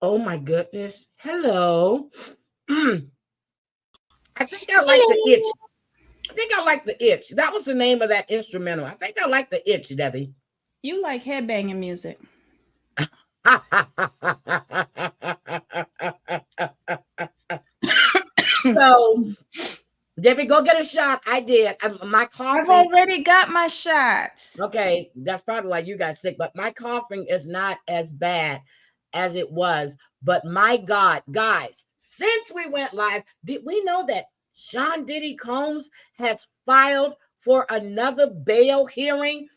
Oh my goodness. Hello. I think I like the itch. I think I like the itch. That was the name of that instrumental. I think I like the itch, Debbie. You like headbanging music. So, Debbie, go get a shot. I did. My coughing. I've already got my shots. Okay, that's probably why you got sick. But my coughing is not as bad as it was. But my God, guys, since we went live, did we know that Sean Diddy Combs has filed for another bail hearing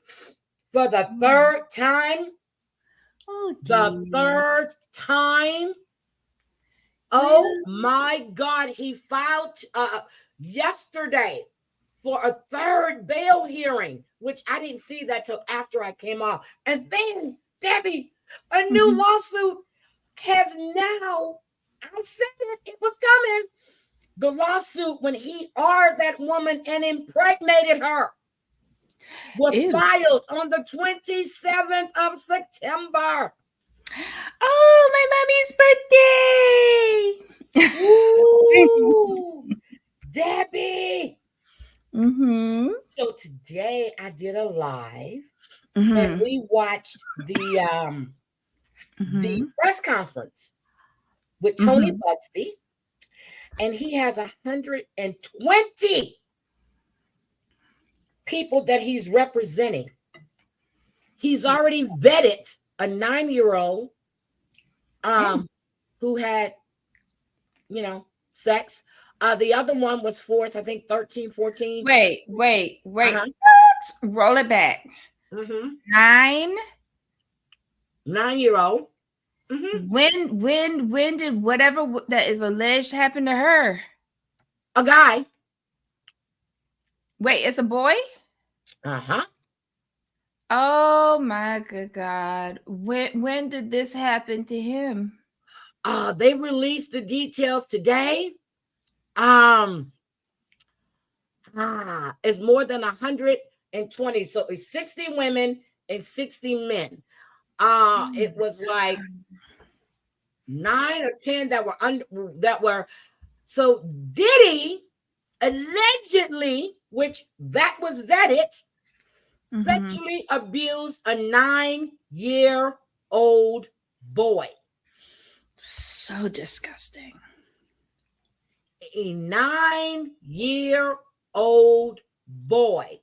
for the third time? Oh, the third time. Oh my God, he filed yesterday for a third bail hearing, which I didn't see that till after I came off. And then, Debbie, a new lawsuit has now, I said it was coming. The lawsuit when he R that woman and impregnated her was filed on the 27th of September. Oh, my mommy's birthday. Ooh, Debbie. So today I did a live and we watched the press conference with Tony Bugsby, and he has 120 people that he's representing. He's already vetted a 9-year-old who had, sex. The other one was fourth, I think 13, 14. Wait. Roll it back. 9-year-old. When did whatever that is alleged happen to her? A guy. Wait, it's a boy? Oh my good God. When did this happen to him? They released the details today. It's more than 120. So it's 60 women and 60 men. It was like 9 or 10 that were so Diddy allegedly, which that was vetted, sexually abused a 9-year-old boy. So disgusting. A 9-year-old boy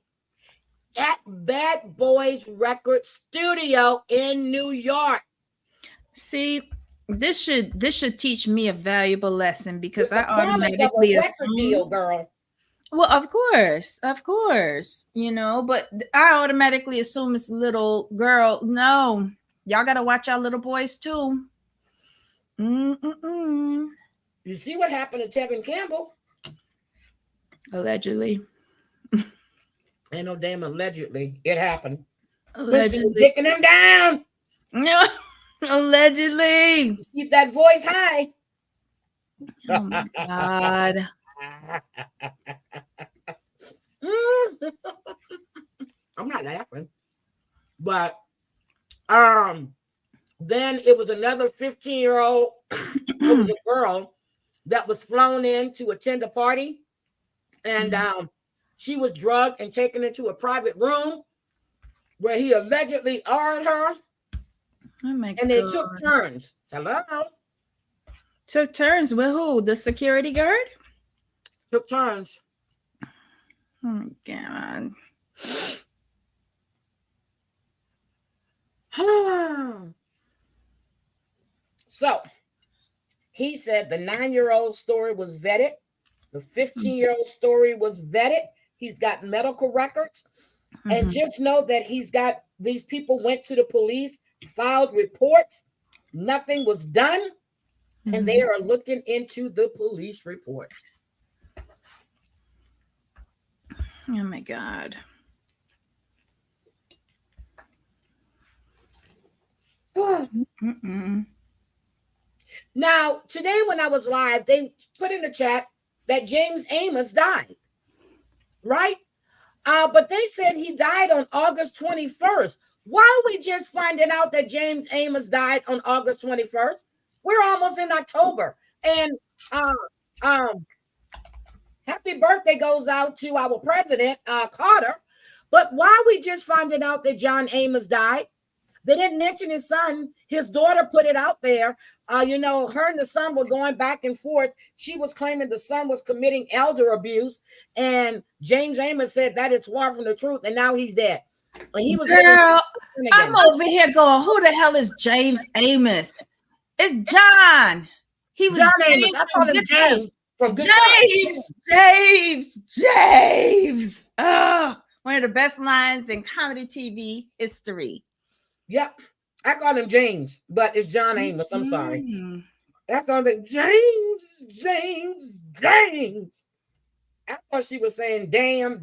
at Bad Boys Record Studio in New York. See, This should teach me a valuable lesson because With the I promise of a automatically record deal, assume. girl. Well, of course, but I automatically assume it's little girl. No, y'all gotta watch our little boys too. Mm-mm-mm. You see what happened to Tevin Campbell? Allegedly. Ain't no damn allegedly. It happened. Quincy was Allegedly. dicking him down. No, allegedly. Keep that voice high. Oh my God. I'm not laughing. But then it was another 15-year-old. It was a girl that was flown in to attend a party. And she was drugged and taken into a private room where he allegedly armed her. Oh my And God. they took turns. Hello? Took turns with who? The security guard? Took turns. Oh my God. So he said the 9-year-old story was vetted. The 15-year-old story was vetted. He's got medical records. And just know that these people went to the police, filed reports. Nothing was done. And they are looking into the police reports. Oh my God. Now, today when I was live, they put in the chat that James Amos died, right? But they said he died on August 21st. Why are we just finding out that James Amos died on August 21st? We're almost in October. And happy birthday goes out to our president, Carter. But why are we just finding out that John Amos died? They didn't mention his son. His daughter put it out there. Her and the son were going back and forth. She was claiming the son was committing elder abuse. And James Amos said that is far from the truth. And now he's dead. But he was Girl, I'm over here going, who the hell is James Amos? It's John. He was John Amos. I call him James from Good James. One of the best lines in comedy TV history. Yep. I call him James, but it's John Amos. I'm sorry. That's all that James. I thought she was saying damn.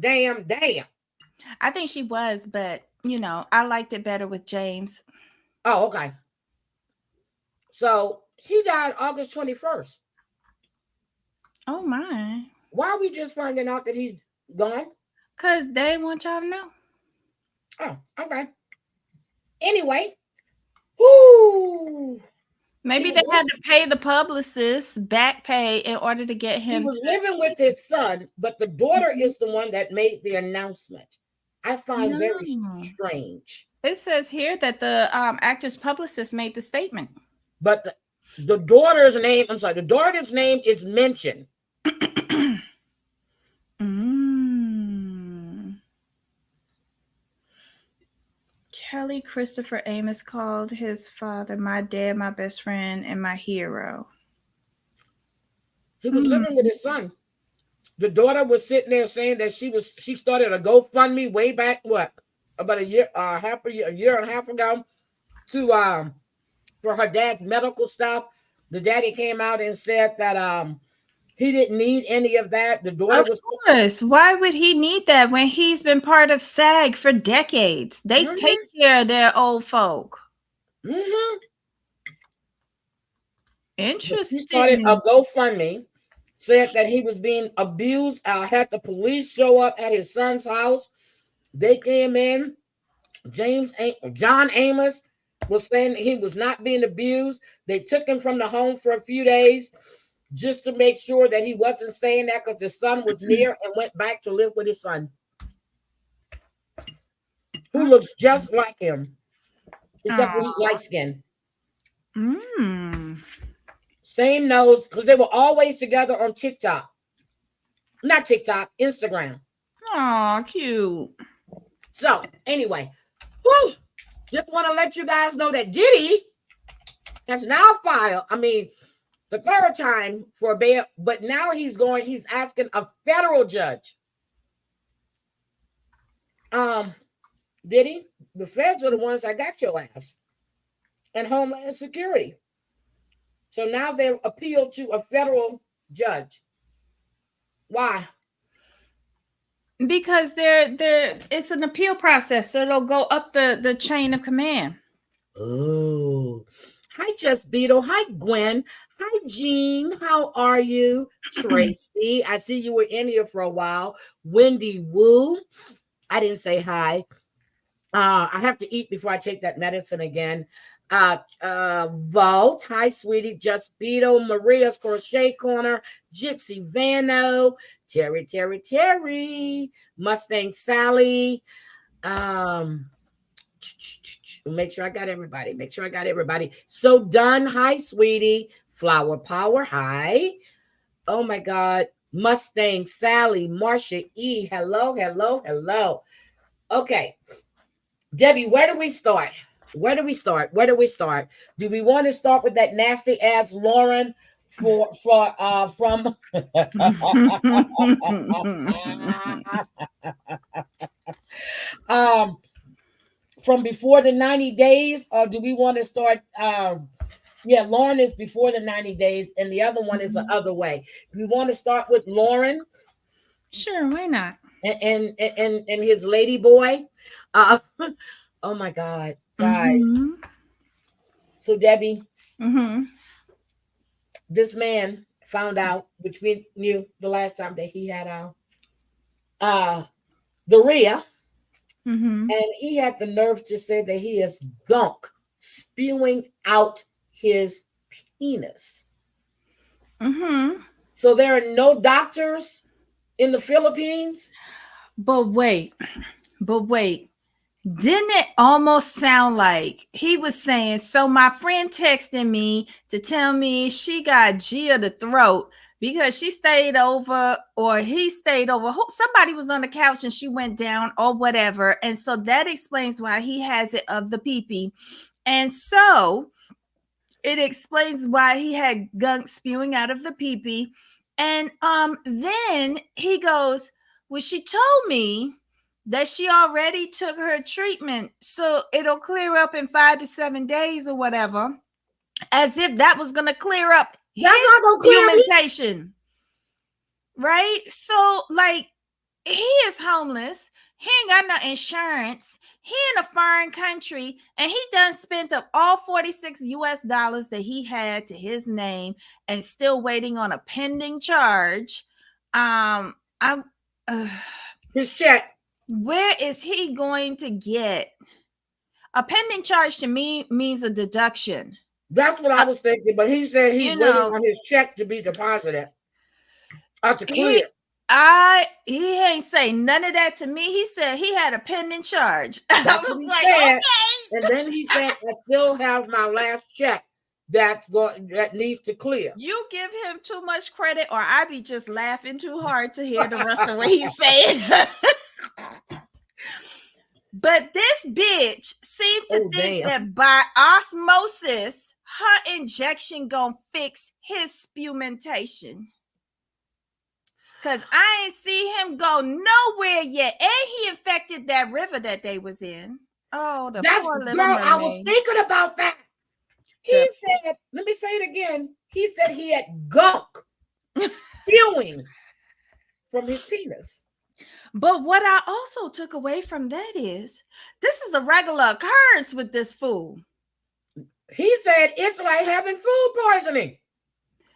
I think she was, but I liked it better with James. Oh, okay. So he died August 21st. Oh my. Why are we just finding out that he's gone? Because they want y'all to know. Oh, okay. Anyway, whoo. Maybe they had to pay the publicist back pay in order to get him. He was living with his son, but the daughter is the one that made the announcement. I find very strange. It says here that the actor's publicist made the statement. But the daughter's name is mentioned. Kelly Christopher Amos called his father my dad, my best friend, and my hero. He was living with his son. The daughter was sitting there saying that she started a GoFundMe way back about a year and a half ago for her dad's medical stuff. The daddy came out and said that he didn't need any of that. The daughter of course. Why would he need that when he's been part of SAG for decades? They take care of their old folk. Interesting. He started a GoFundMe, said that he was being abused. Had the police show up at his son's house. They came in. John Amos was saying he was not being abused. They took him from the home for a few days just to make sure that he wasn't saying that because his son was near, and went back to live with his son, who looks just like him, except for he's light-skinned. Same nose, because they were always together on TikTok. Not TikTok, Instagram. Aw, cute. So, anyway, just want to let you guys know that Diddy has now filed, the third time for bail, but now he's asking a federal judge. Did he? The feds are the ones that got your ass, and Homeland Security. So now they appeal to a federal judge. Why? Because it's an appeal process, so it'll go up the chain of command. Oh, hi, Just Beetle. Hi, Gwen. Hi, Jean. How are you? Tracy, I see you were in here for a while. Wendy Woo. I didn't say hi. I have to eat before I take that medicine again. Vault. Hi, sweetie. Just Beetle. Maria's Crochet Corner. Gypsy Vano. Terry. Mustang Sally. Make sure I got everybody. So done. Hi, sweetie. Flower Power. Hi. Oh my God. Mustang Sally. Marcia E. Hello. Okay. Debbie, where do we start? Do we want to start with that nasty ass Lauren from from before the 90 days, or do we want to start? Lauren is before the 90 days, and the other one is the other way. We want to start with Lauren. Sure, why not? And his lady boy. Oh my God, guys. So Debbie, this man found out, which we knew the last time, that he had the Rhea. And he had the nerve to say that he is gunk spewing out his penis. So there are no doctors in the Philippines. But wait. Didn't it almost sound like he was saying, so my friend texted me to tell me she got Gia the throat because she stayed over, or he stayed over. Somebody was on the couch and she went down or whatever. And so that explains why he has it of the pee-pee. And so it explains why he had gunk spewing out of the pee-pee. And then he goes, well, she told me that she already took her treatment, so it'll clear up in 5 to 7 days or whatever, as if that was going to clear up his documentation. Right? So, like, he is homeless. He ain't got no insurance. He in a foreign country, and he done spent up all $46 that he had to his name and still waiting on a pending charge. His check. Where is he going to get a pending charge? To me means a deduction. That's what I was thinking, but he said he's waiting on his check to be deposited. To clear. He ain't say none of that to me. He said he had a pending charge. That's I was like, said. Okay. And then he said, I still have my last check that needs to clear. You give him too much credit, or I be just laughing too hard to hear the rest of what he's saying. But this bitch seemed to think that by osmosis, her injection gonna fix his spumentation. Because I ain't see him go nowhere yet. And he infected that river that they was in. Oh, the poor little mermaid. I was thinking about that. He said, let me say it again. He said he had gunk spewing from his penis. But what I also took away from that is, this is a regular occurrence with this fool. He said it's like having food poisoning.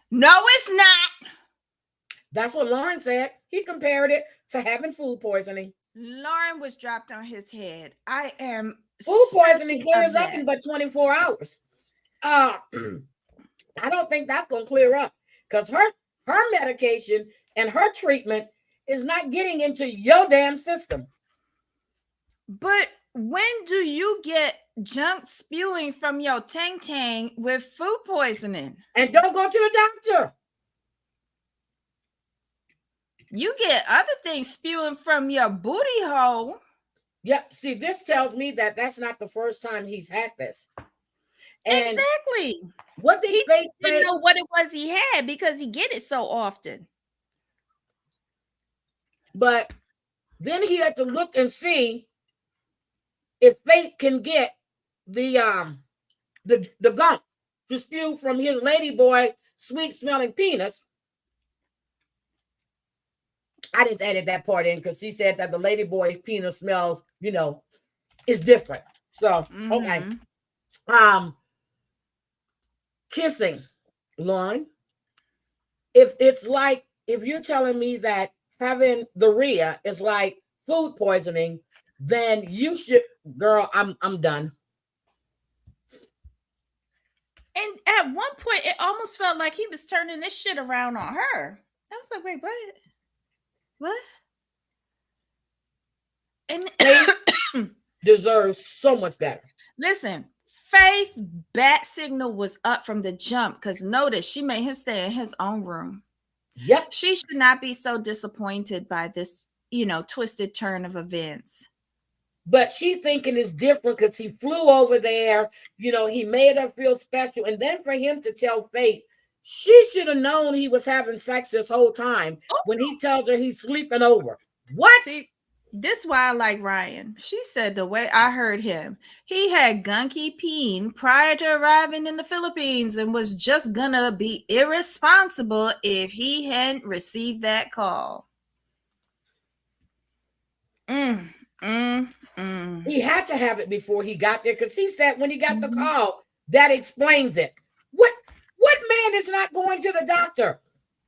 No, it's not. That's what Lauren said. He compared it to having food poisoning. Lauren was dropped on his head. I am food poisoning clears up in but 24 hours. I don't think that's going to clear up, because her medication and her treatment is not getting into your damn system. But when do you get junk spewing from your tang with food poisoning? And don't go to the doctor. You get other things spewing from your booty hole. Yeah, see, this tells me that that's not the first time he's had this. And exactly. what did He Faith didn't say? know what it was he had because he get it so often. But then he had to look and see if Faith can get the gunk to spew from his ladyboy sweet smelling penis. I just added that part in because she said that the ladyboy's penis smells, is different. So okay. Kissing, Lauren. If you're telling me that having the Rhea is like food poisoning, then you should, girl, I'm done. And at one point, it almost felt like he was turning this shit around on her. I was like, wait, what? What? And Faith deserves so much better. listen, Faith bat signal was up from the jump because notice she made him stay in his own room. Yep. She should not be so disappointed by this, twisted turn of events. But she thinking it's different because he flew over there. He made her feel special. And then for him to tell Faith, she should have known he was having sex this whole time when he tells her he's sleeping over. What? See, this is why I like Ryan. She said the way I heard him, he had gunky peen prior to arriving in the Philippines and was just gonna be irresponsible if he hadn't received that call. He had to have it before he got there because he said when he got the call, that explains it. What man is not going to the doctor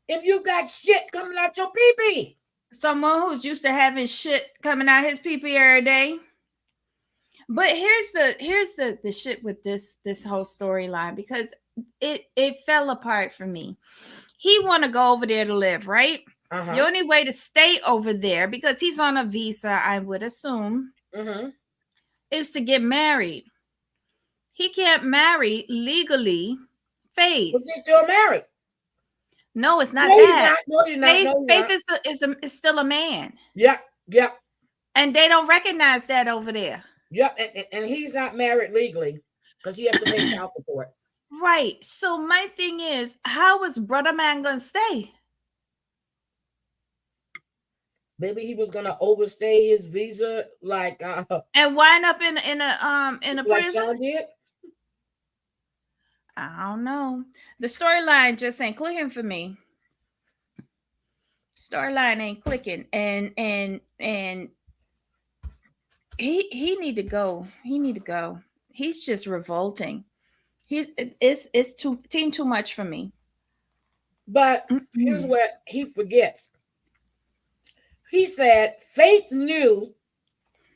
if you got shit coming out your pee-pee? Someone who's used to having shit coming out his pee-pee every day. But here's the shit with this whole storyline because it fell apart for me. He want to go over there to live, right? The only way to stay over there, because he's on a visa, I would assume, is to get married. He can't marry legally Faith. Was he still married? No, it's not that. He's not. Faith is still a man. Yep. And they don't recognize that over there. Yep, and he's not married legally because he has to pay child support. Right. So my thing is, how is brother man gonna stay? Maybe he was gonna overstay his visa, like and wind up in a like prison. Sean did. I don't know. The storyline just ain't clicking for me. Storyline ain't clicking, and he need to go. He need to go. He's just revolting. It's too much for me. But here's what he forgets. He said Faith knew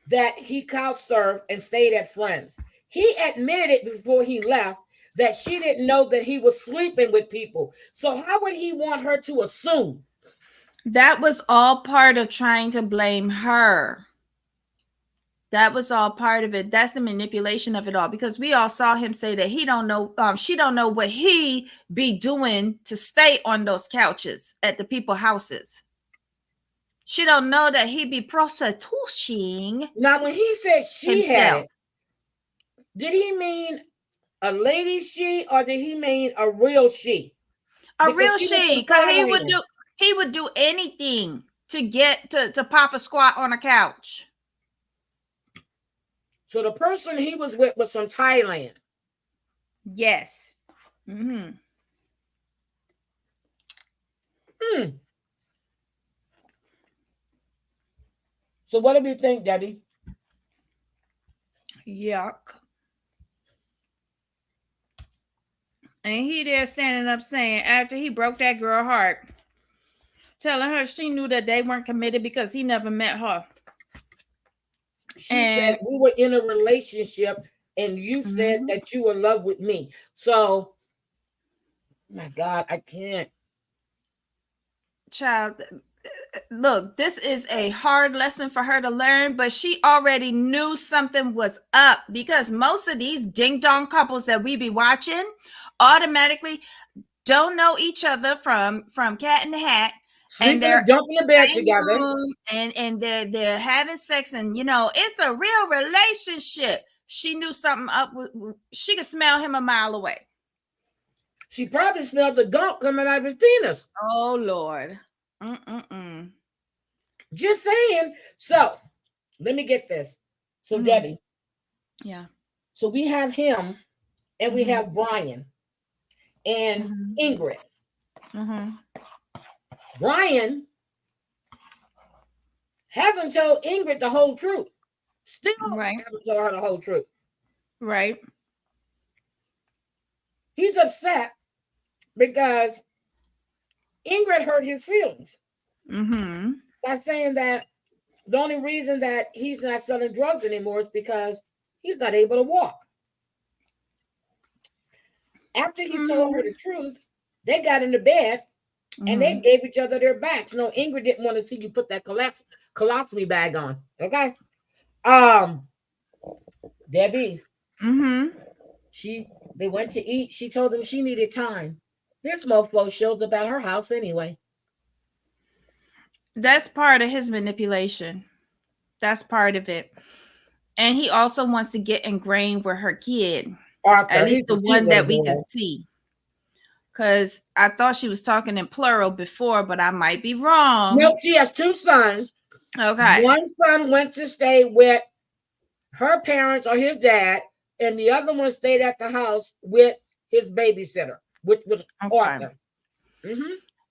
that he couch surfed and stayed at friends. He admitted it before he left that she didn't know that he was sleeping with people. So how would he want her to assume? That was all part of trying to blame her. That was all part of it. That's the manipulation of it all, because we all saw him say that he don't know, she don't know what he be doing to stay on those couches at the people's houses. She don't know that he be prostituting. Now, when he said she had it, did he mean a lady she, or did he mean a real she? A real she, because he would do anything to get to pop a squat on a couch. So the person he was with was from Thailand. Yes. So what do you think, Debbie? Yuck. And he there standing up saying, after he broke that girl's heart, telling her she knew that they weren't committed because he never met her. She said we were in a relationship and you said that you were in love with me. So, my God, I can't. Child, look, this is a hard lesson for her to learn, but she already knew something was up, because most of these ding-dong couples that we be watching automatically don't know each other from Cat in the Hat. And they're jumping in bed together. And they're having sex, and it's a real relationship. she knew something up. She could smell him a mile away. She probably smelled the gunk coming out of his penis. Oh, Lord. Just saying. So, let me get this. So, Debbie. Yeah. So, we have him and we have Brian and Ingrid. Brian hasn't told Ingrid the whole truth. Still haven't told her the whole truth. Right. He's upset because Ingrid hurt his feelings by saying that the only reason that he's not selling drugs anymore is because he's not able to walk. After he told her the truth, they got into bed and they gave each other their backs. No, Ingrid didn't want to see you put that colostomy bag on. Okay. Debbie. They went to eat. She told him she needed time. This mofo shows about her house anyway. That's part of his manipulation. That's part of it. And he also wants to get ingrained with her kid. Arthur, at least the one that we could see. Because I thought she was talking in plural before, but I might be wrong. Nope, she has two sons. Okay. One son went to stay with her parents or his dad, and the other one stayed at the house with his babysitter, which was Arthur.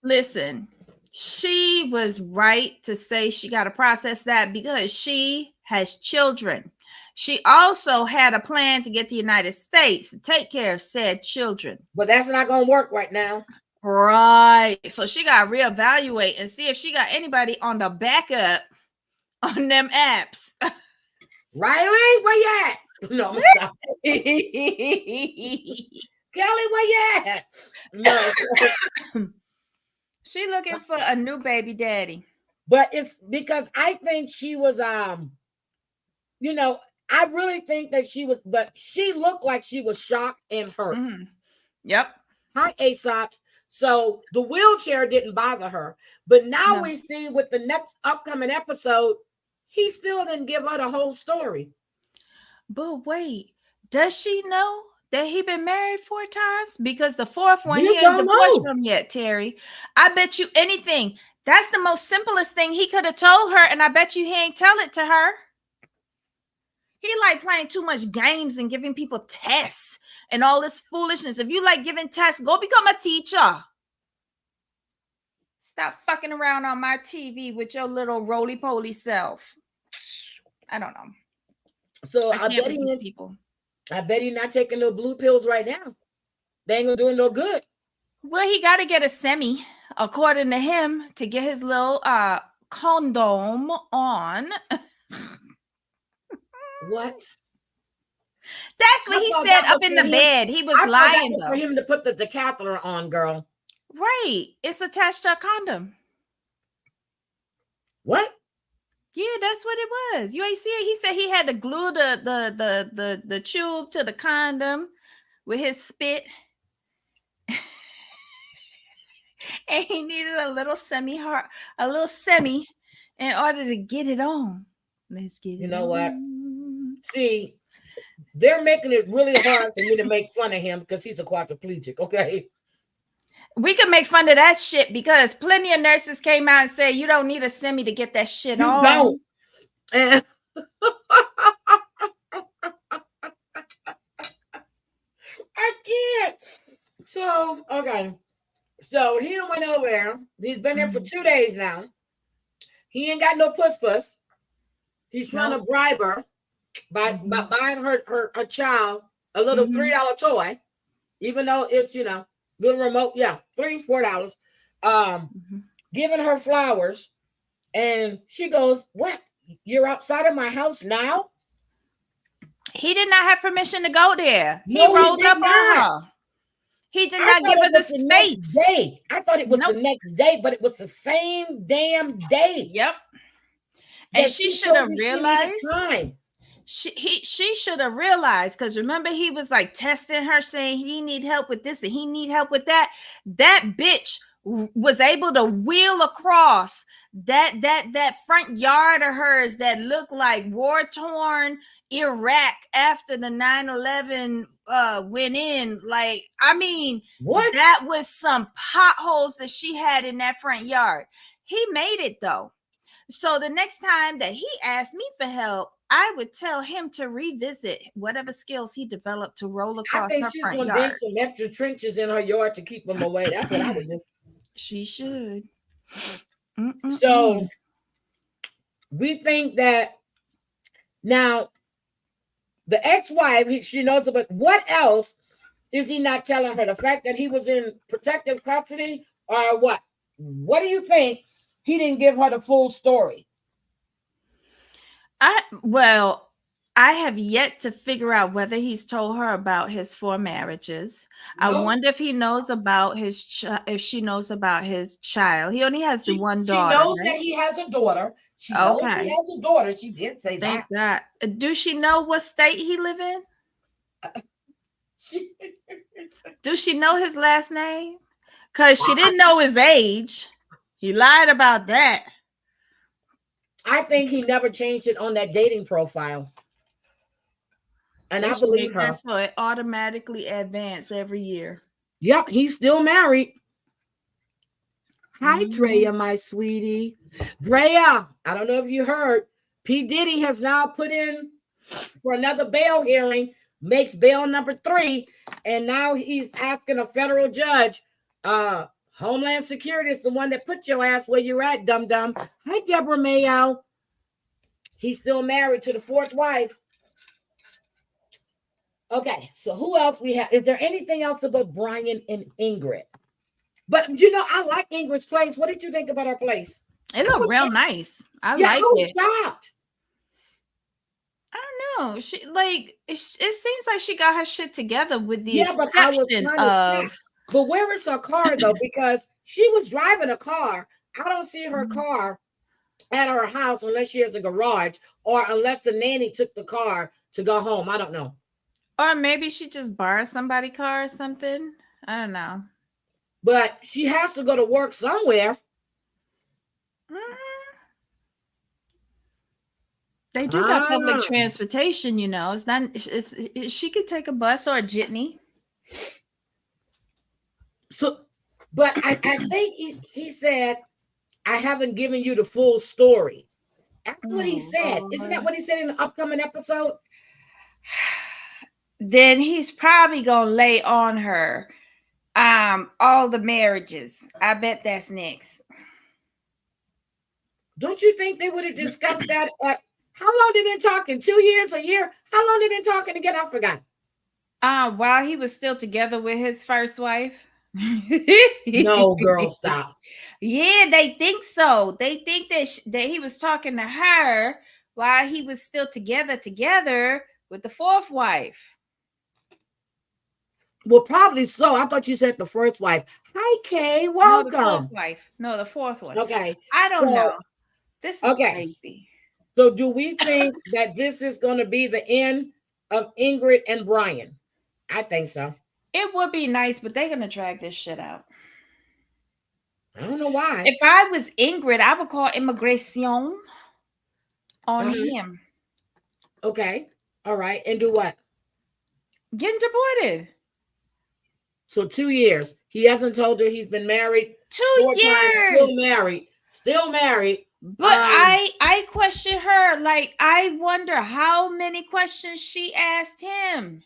Listen, she was right to say she got to process that because she has children. She also had a plan to get to the United States to take care of said children. But that's not going to work right now. Right. So she got to reevaluate and see if she got anybody on the backup on them apps. Riley, where you at? No, I'm sorry. Kelly, where you at? No. She looking for a new baby daddy. But it's because I think she was, I really think that she was, but she looked like she was shocked and hurt. Yep. Hi, Aesops. So the wheelchair didn't bother her. But now we see with the next upcoming episode, he still didn't give her the whole story. But wait, does she know that he been married 4 times? Because the 4th one, he ain't divorced from yet, Terry. I bet you anything. That's the most simplest thing he could have told her, and I bet you he ain't tell it to her. He like playing too much games and giving people tests and all this foolishness. If you like giving tests, go become a teacher. Stop fucking around on my TV with your little roly-poly self. I don't know. So I bet he's not taking no blue pills right now. They ain't gonna do him no good. Well, he got to get a semi, according to him, to get his little condom on. What? That's what he said up in the bed. He was lying for him to put the decatheter on, girl. Right. It's attached to a condom. What? Yeah, that's what it was. You ain't see it. He said he had to glue the tube to the condom with his spit. And he needed a little semi in order to get it on. Let's get it on. You know what? See, they're making it really hard for me to make fun of him because he's a quadriplegic, okay? We can make fun of that shit because plenty of nurses came out and said you don't need a semi to get that shit on. Don't. I can't. So, okay. So he went over there. He's been there for 2 days now. He ain't got no puss. He's trying to bribe her by buying her child a little $3 toy, even though it's, little remote, $3-4. Giving her flowers, and she goes, "What? You're outside of my house now?" He did not have permission to go there. He rolled up on her. He did not give her the space. I thought it was the next day, but it was the same damn day. Yep. And she should have realized. She should have realized, because remember he was like testing her, saying he need help with this and he need help with that. That bitch was able to wheel across that front yard of hers that looked like war-torn Iraq after the 9/11 went in. Like, I mean, What? that was some potholes that she had in that front yard. He made it though. So the next time that he asked me for help, I would tell him to revisit whatever skills he developed to roll I across think her she's front going to dig yard. some extra trenches in her yard to keep them away. That's what I would do. She should. So we think that now the ex-wife, she knows about what else is he not telling her? The fact that he was in protective custody or what? What do you think he didn't give her the full story? I have yet to figure out whether he's told her about his 4 marriages. I No. wonder if he knows about if she knows about his child. He only has the one She daughter. knows right? that he has a daughter. She knows he Okay. has a daughter. She did say Thank that. God. Do she know what state he live in? Do she know his last name? Because she didn't know his age. He lied about that. I think he never changed it on that dating profile. And I believe her. So it automatically advances every year. Yep, he's still married. Hi, Drea, my sweetie. Drea, I don't know if you heard, P. Diddy has now put in for another bail hearing, makes bail number 3, and now he's asking a federal judge, Homeland Security is the one that put your ass where you're at, dum-dum. Hi, Deborah Mayo. He's still married to the 4th wife. Okay, so who else we have? Is there anything else about Brian and Ingrid? But you know, I like Ingrid's place. What did you think about her place? It looked real nice. I like it. Shocked. I don't know. She like it seems like she got her shit together with the but I was exception kind of. But where is her car though? Because she was driving a car. I don't see her car at her house unless she has a garage or unless the nanny took the car to go home. I don't know. Or maybe she just borrowed somebody's car or something. I don't know. But she has to go to work somewhere. They do got public transportation, you know. It's not. She could take a bus or a jitney. So, but I think he said, "I haven't given you the full story." That's what he said. Isn't that what he said in the upcoming episode? Then he's probably gonna lay on her all the marriages. I bet that's next. Don't you think they would have discussed that? How long they been talking? 2 years, a year? How long they been talking again? I forgot. While he was still together with his first wife. No, girl, stop. Yeah, they think so. They think that he was talking to her while he was still together with the 4th wife. Well, probably so. I thought you said the 1st wife. Hi, Kay. Welcome. No, the 4th wife. No, the 4th one. Okay. I don't know. This is crazy. So do we think that this is going to be the end of Ingrid and Brian? I think so. It would be nice, but they're going to drag this shit out. I don't know why. If I was Ingrid, I would call immigration on him. Okay. All right. And do what? Get him deported. So 2 years. He hasn't told her he's been married. 2 years. Still married. But I question her. Like, I wonder how many questions she asked him.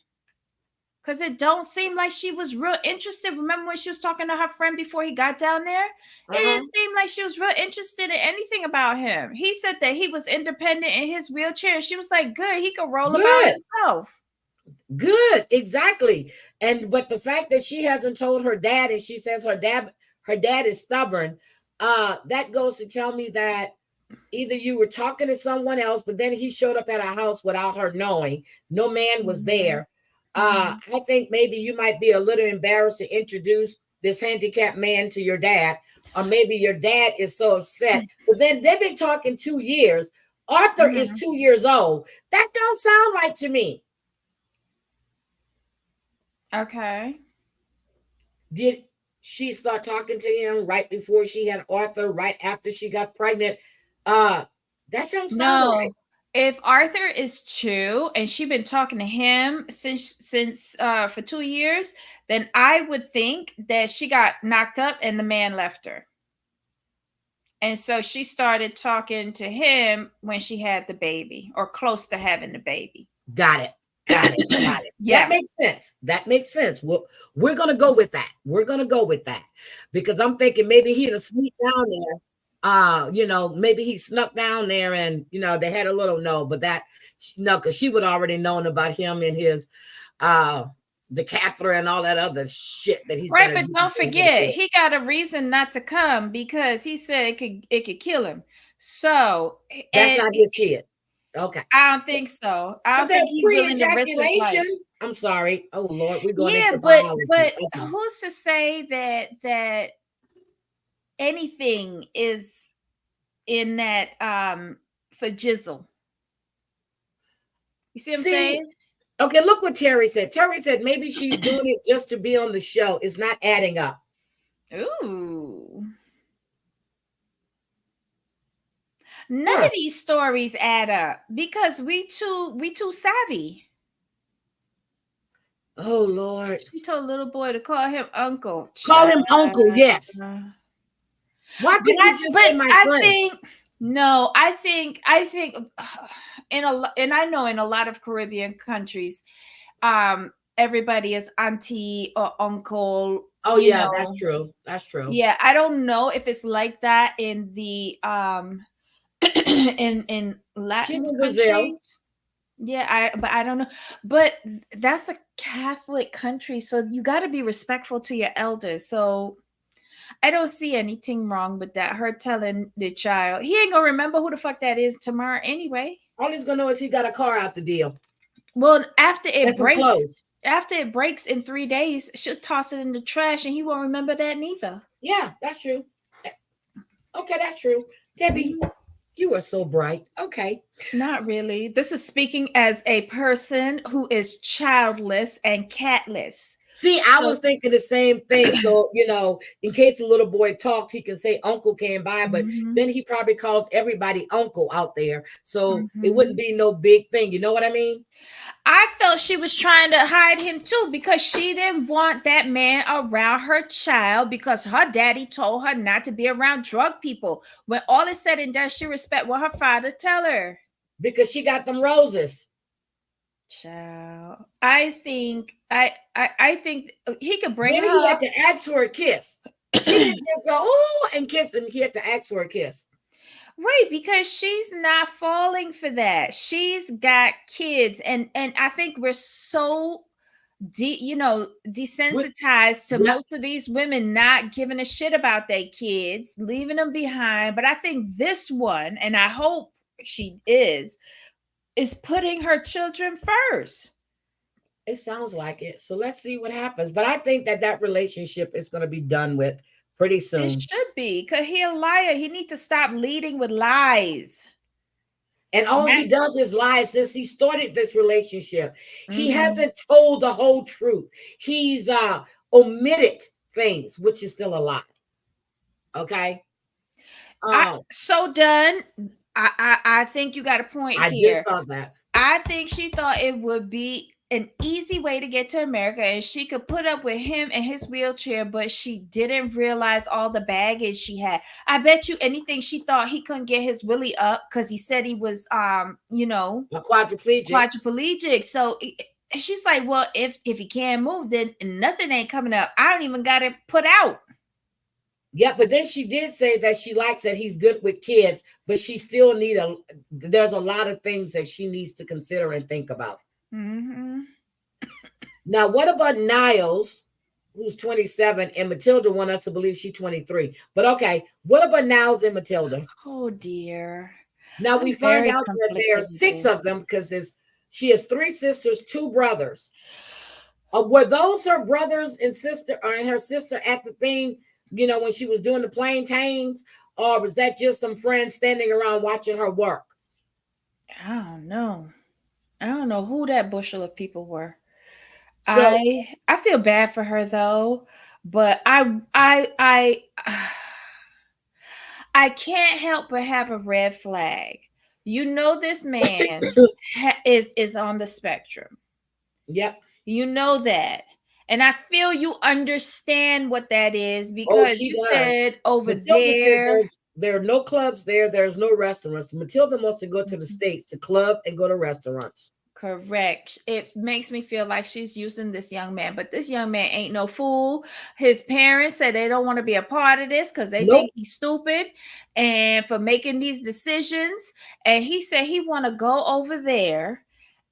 Because it don't seem like she was real interested. Remember when she was talking to her friend before he got down there? It didn't seem like she was real interested in anything about him. He said that he was independent in his wheelchair. She was like, good, he could roll about himself. Good, exactly. But the fact that she hasn't told her dad, and she says her dad is stubborn, that goes to tell me that either you were talking to someone else, but then he showed up at a house without her knowing. No man was there. I think maybe you might be a little embarrassed to introduce this handicapped man to your dad, or maybe your dad is so upset. But then they've been talking 2 years. Arthur is 2 years old. That don't sound right to me. Okay. Did she started talking to him right before she had Arthur, right after she got pregnant. That don't sound right. No. If Arthur is 2 and she been talking to him since for 2 years, then I would think that she got knocked up and the man left her. And so she started talking to him when she had the baby or close to having the baby. Got it. Got it. Got it. Yeah. That makes sense. That makes sense. We're gonna go with that. We're gonna go with that because I'm thinking maybe he'd have sneaked down there. Maybe he snuck down there and they had a little but that no, because she would already known about him and his the catheter and all that other shit that he's right. But don't forget, he got a reason not to come because he said it could kill him. So that's not his kid. Okay. I don't think so. I don't think he's willing to risk his life. I'm sorry. Oh Lord, we're going into but biology. Okay. Who's to say that anything is in that for jizzle? You see what I'm saying? Okay, look what Terry said. Terry said maybe she's doing it just to be on the show. It's not adding up. Ooh. None of these stories add up because we too savvy. Oh Lord. She told a little boy to call him uncle. Call him uncle, yes. Why couldn't you just say my friend? I think and I know in a lot of Caribbean countries, everybody is auntie or uncle. Oh yeah, that's true. That's true. Yeah, I don't know if it's like that in the in Latin She's in Brazil. countries. Yeah, but I don't know. But that's a Catholic country, so you got to be respectful to your elders. So I don't see anything wrong with that. Her telling the child, he ain't gonna remember who the fuck that is tomorrow anyway. All he's gonna know is he got a car out the deal. Well, after it breaks in 3 days, she'll toss it in the trash and he won't remember that neither. Yeah, that's true. Okay, that's true. Debbie, you are so bright. Okay. Not really. This is speaking as a person who is childless and catless. See, I was thinking the same thing. So, in case the little boy talks, he can say uncle came by, but then he probably calls everybody uncle out there. So it wouldn't be no big thing. You know what I mean? I felt she was trying to hide him too because she didn't want that man around her child because her daddy told her not to be around drug people. When all is said and done, she respect what her father tell her. Because she got them roses. Child, I think he could bring Maybe her. He had to ask for a kiss. She didn't just go, oh, and kiss him. He had to ask for a kiss. Right, because she's not falling for that. She's got kids, and I think we're so desensitized to most of these women not giving a shit about their kids, leaving them behind. But I think this one, and I hope she is putting her children first. It sounds like it. So let's see what happens. But I think that relationship is going to be done with pretty soon. It should be, because he's a liar. He needs to stop leading with lies. And all he does is lie since he started this relationship. He hasn't told the whole truth. He's omitted things, which is still a lie. Okay. So done. I think you got a point here. I just saw that. I think she thought it would be an easy way to get to America and she could put up with him and his wheelchair, but she didn't realize all the baggage she had. I bet you anything she thought he couldn't get his willy up because he said he was a quadriplegic. So she's like, well, if he can't move, then nothing ain't coming up. I don't even got it put out. Yeah, but then she did say that she likes that he's good with kids, but she still there's a lot of things that she needs to consider and think about. Now, what about Niles, who's 27, and Matilda want us to believe she's 23? But okay, what about Niles and Matilda? Oh dear. Now we find out that there are 6 of them because she has 3 sisters, 2 brothers. Were those her brothers and sister, or her sister at the thing? When she was doing the plantains, or was that just some friends standing around watching her work? I don't know who that bushel of people were. So, I feel bad for her though, But I can't help but have a red flag. You know, this man is on the spectrum. Yep. You know that. And I feel you understand what that is Oh, because she you does. said over Matilda said there. there are no clubs there. There's no restaurants. Matilda wants to go to the States to club and go to restaurants. Correct. It makes me feel like she's using this young man, but this young man ain't no fool. His parents said they don't want to be a part of this because they think Nope. he's stupid and for making these decisions. And he said he want to go over there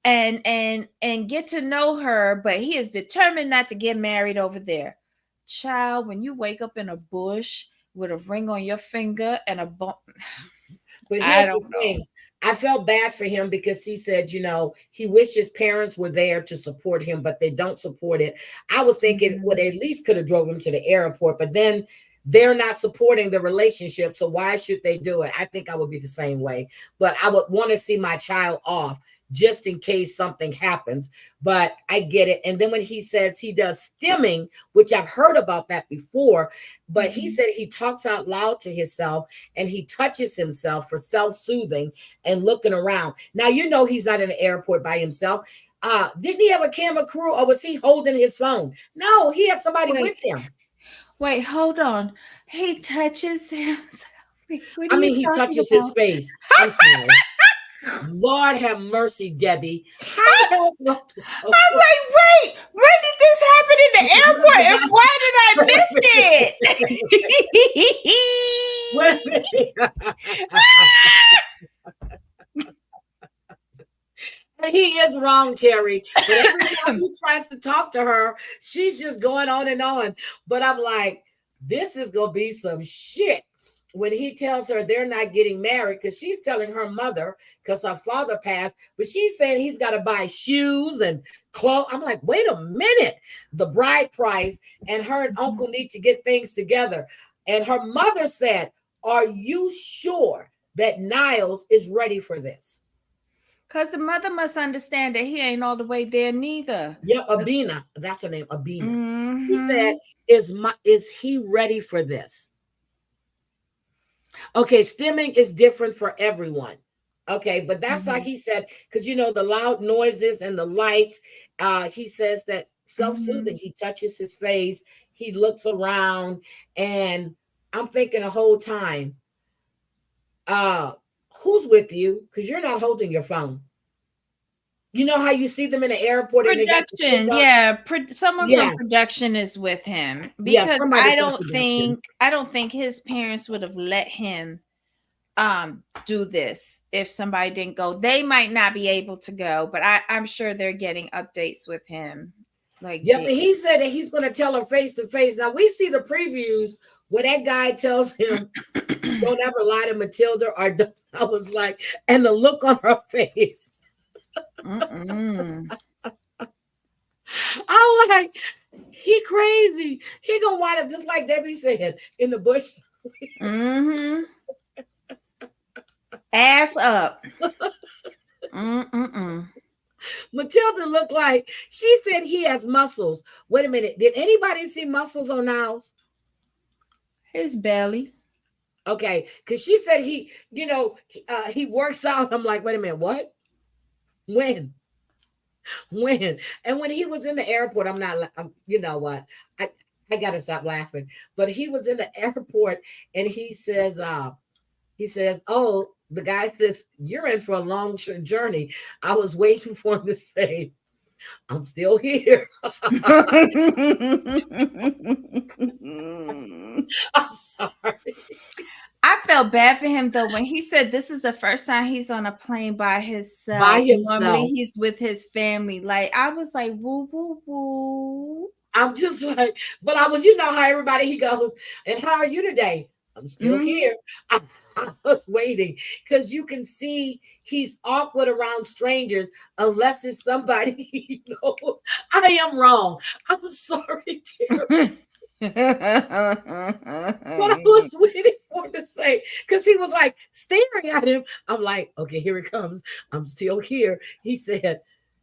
and get to know her, but he is determined not to get married over there. Child, when you wake up in a bush with a ring on your finger and a bone, But I here's the don't know. thing. I felt bad for him because he said, he wished his parents were there to support him, but they don't support it. I was thinking, well, they at least could have drove him to the airport, but then they're not supporting the relationship. So why should they do it? I think I would be the same way, but I would want to see my child off just in case something happens. But I get it. And then when he says he does stimming, which I've heard about that before, but he said he talks out loud to himself and he touches himself for self-soothing and looking around. Now, he's not in the airport by himself. Didn't he have a camera crew or was he holding his phone? No, he had somebody Wait, with him. wait, hold on. He touches him. What are I you mean, he talking touches his about? face. I'm sorry. Lord have mercy, Debbie. How the hell? I'm like, wait, when did this happen in the airport? And why did I miss Wait a it? minute. He is wrong, Terry. But every time he tries to talk to her, she's just going on and on. But I'm like, this is going to be some shit when he tells her they're not getting married because she's telling her mother because her father passed, but she's saying he's got to buy shoes and clothes. I'm like, wait a minute. The bride price and her and uncle need to get things together. And her mother said, are you sure that Niles is ready for this? Because the mother must understand that he ain't all the way there neither. Yep, Abina. That's her name, Abina. She Mm-hmm. said, is he ready for this? Okay, stimming is different for everyone. Okay, but that's like he said, because the loud noises and the lights. He says that self-soothing. He touches his face, he looks around, and I'm thinking the whole time, who's with you? Because you're not holding your phone. You know how you see them in the airport and they got the shit Production, up? yeah. Someone from Yeah, production is with him yeah, because somebody from production. I don't think his parents would have let him do this if somebody didn't go. They might not be able to go, but I'm sure they're getting updates with him. Like, Yep, and he said that he's going to tell her face to face. Now we see the previews where that guy tells him, "Don't ever lie to Matilda." Or I was like, and the look on her face. I'm like, he crazy. He gonna wind up just like Debbie said in the bush. Ass up. Matilda looked like she said he has muscles. Wait a minute. Did anybody see muscles on Niles? His belly. Okay, because she said he works out. I'm like, wait a minute, what? When? And when he was in the airport, you know what? I gotta stop laughing. But he was in the airport and he says, oh, the guy says, you're in for a long journey. I was waiting for him to say, I'm still here. I'm sorry. I felt bad for him though when he said this is the first time he's on a plane by himself. By Normally himself. he's with his family. Like, I was like, woo woo woo. I'm just like, but I was, how everybody he goes, and how are you today? I'm still here. I was waiting because you can see he's awkward around strangers unless it's somebody he knows. I am wrong. I'm sorry, Terry. But I was waiting for him to say, because he was like staring at him. I'm like, okay, here it comes. I'm still here. He said,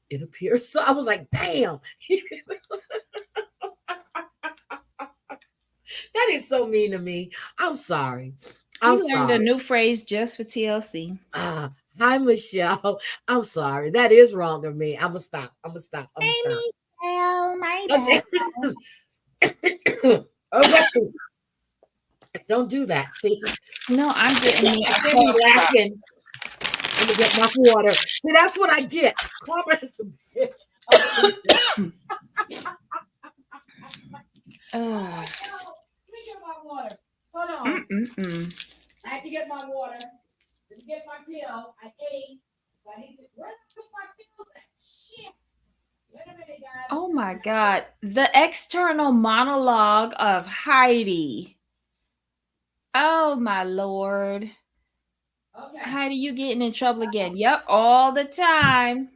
it appears so. I was like, damn. That is so mean to me. I'm sorry. He I'm learned a sorry. new phrase just for TLC. Hi, Michelle. I'm sorry. That is wrong of me. I'm gonna stop. I'm gonna stop. I'm gonna stop. Hi, Michelle. My bad. Okay. Okay. Don't do that. See, No, I'm getting me a instead of me cough drop. laughing, I'm gonna get my water. See, that's what I get. Karma is a bitch. Okay. Ugh. Let me get my water. Hold on. Mm-mm-mm. I had to get my water. To get my pill. I ate. So I need to. Where did I put my pills at? Shit. Wait a minute, guys. Oh my God. The external monologue of Heidi. Oh my Lord. Okay. Heidi, you getting in trouble again. Yep, all the time.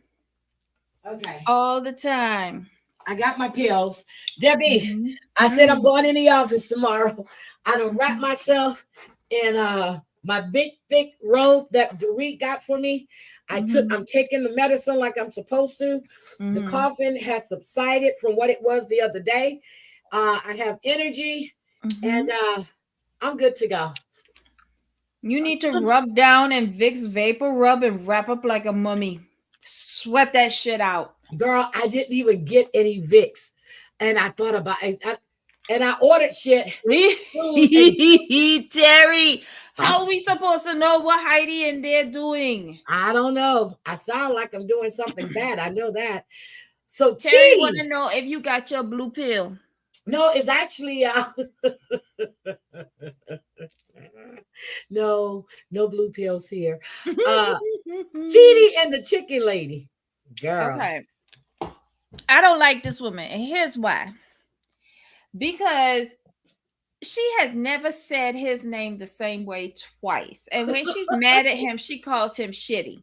Okay. All the time. I got my pills. Debbie, Mm-hmm. I said I'm going in the office tomorrow. I done wrap Mm-hmm. myself in my big thick robe that Dorit got for me. Mm-hmm. I'm taking the medicine like I'm supposed to. The Mm-hmm. coughing has subsided from what it was the other day. I have energy and I'm good to go. You need to rub down and Vicks Vapor Rub and wrap up like a mummy. Sweat that shit out. Girl, I didn't even get any Vicks. And I thought about it. And I ordered shit. Food and Terry, how are we supposed to know what Heidi and they're doing? I don't know. I sound like I'm doing something bad. I know that. So Terry want Chi, to know if you got your blue pill. no, it's actually no blue pills here. Cheaty and the chicken lady. Girl. Okay. I don't like this woman, and here's why. Because she has never said his name the same way twice. And when she's mad at him, she calls him shitty.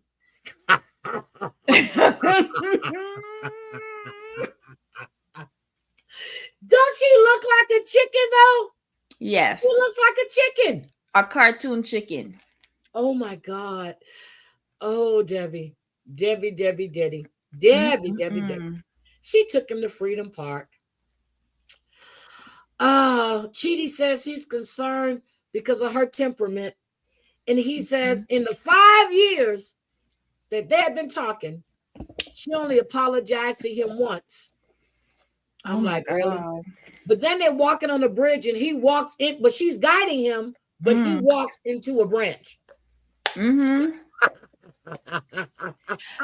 Don't she look like a chicken though? Yes. She looks like a chicken. A cartoon chicken. Oh my God. Oh, Debbie. Debbie. She took him to Freedom Park. Chidi says he's concerned because of her temperament. And he says in the 5 years that they had been talking, she only apologized to him once. I'm like, really? But then they're walking on the bridge and he walks in, but she's guiding him, but he walks into a branch.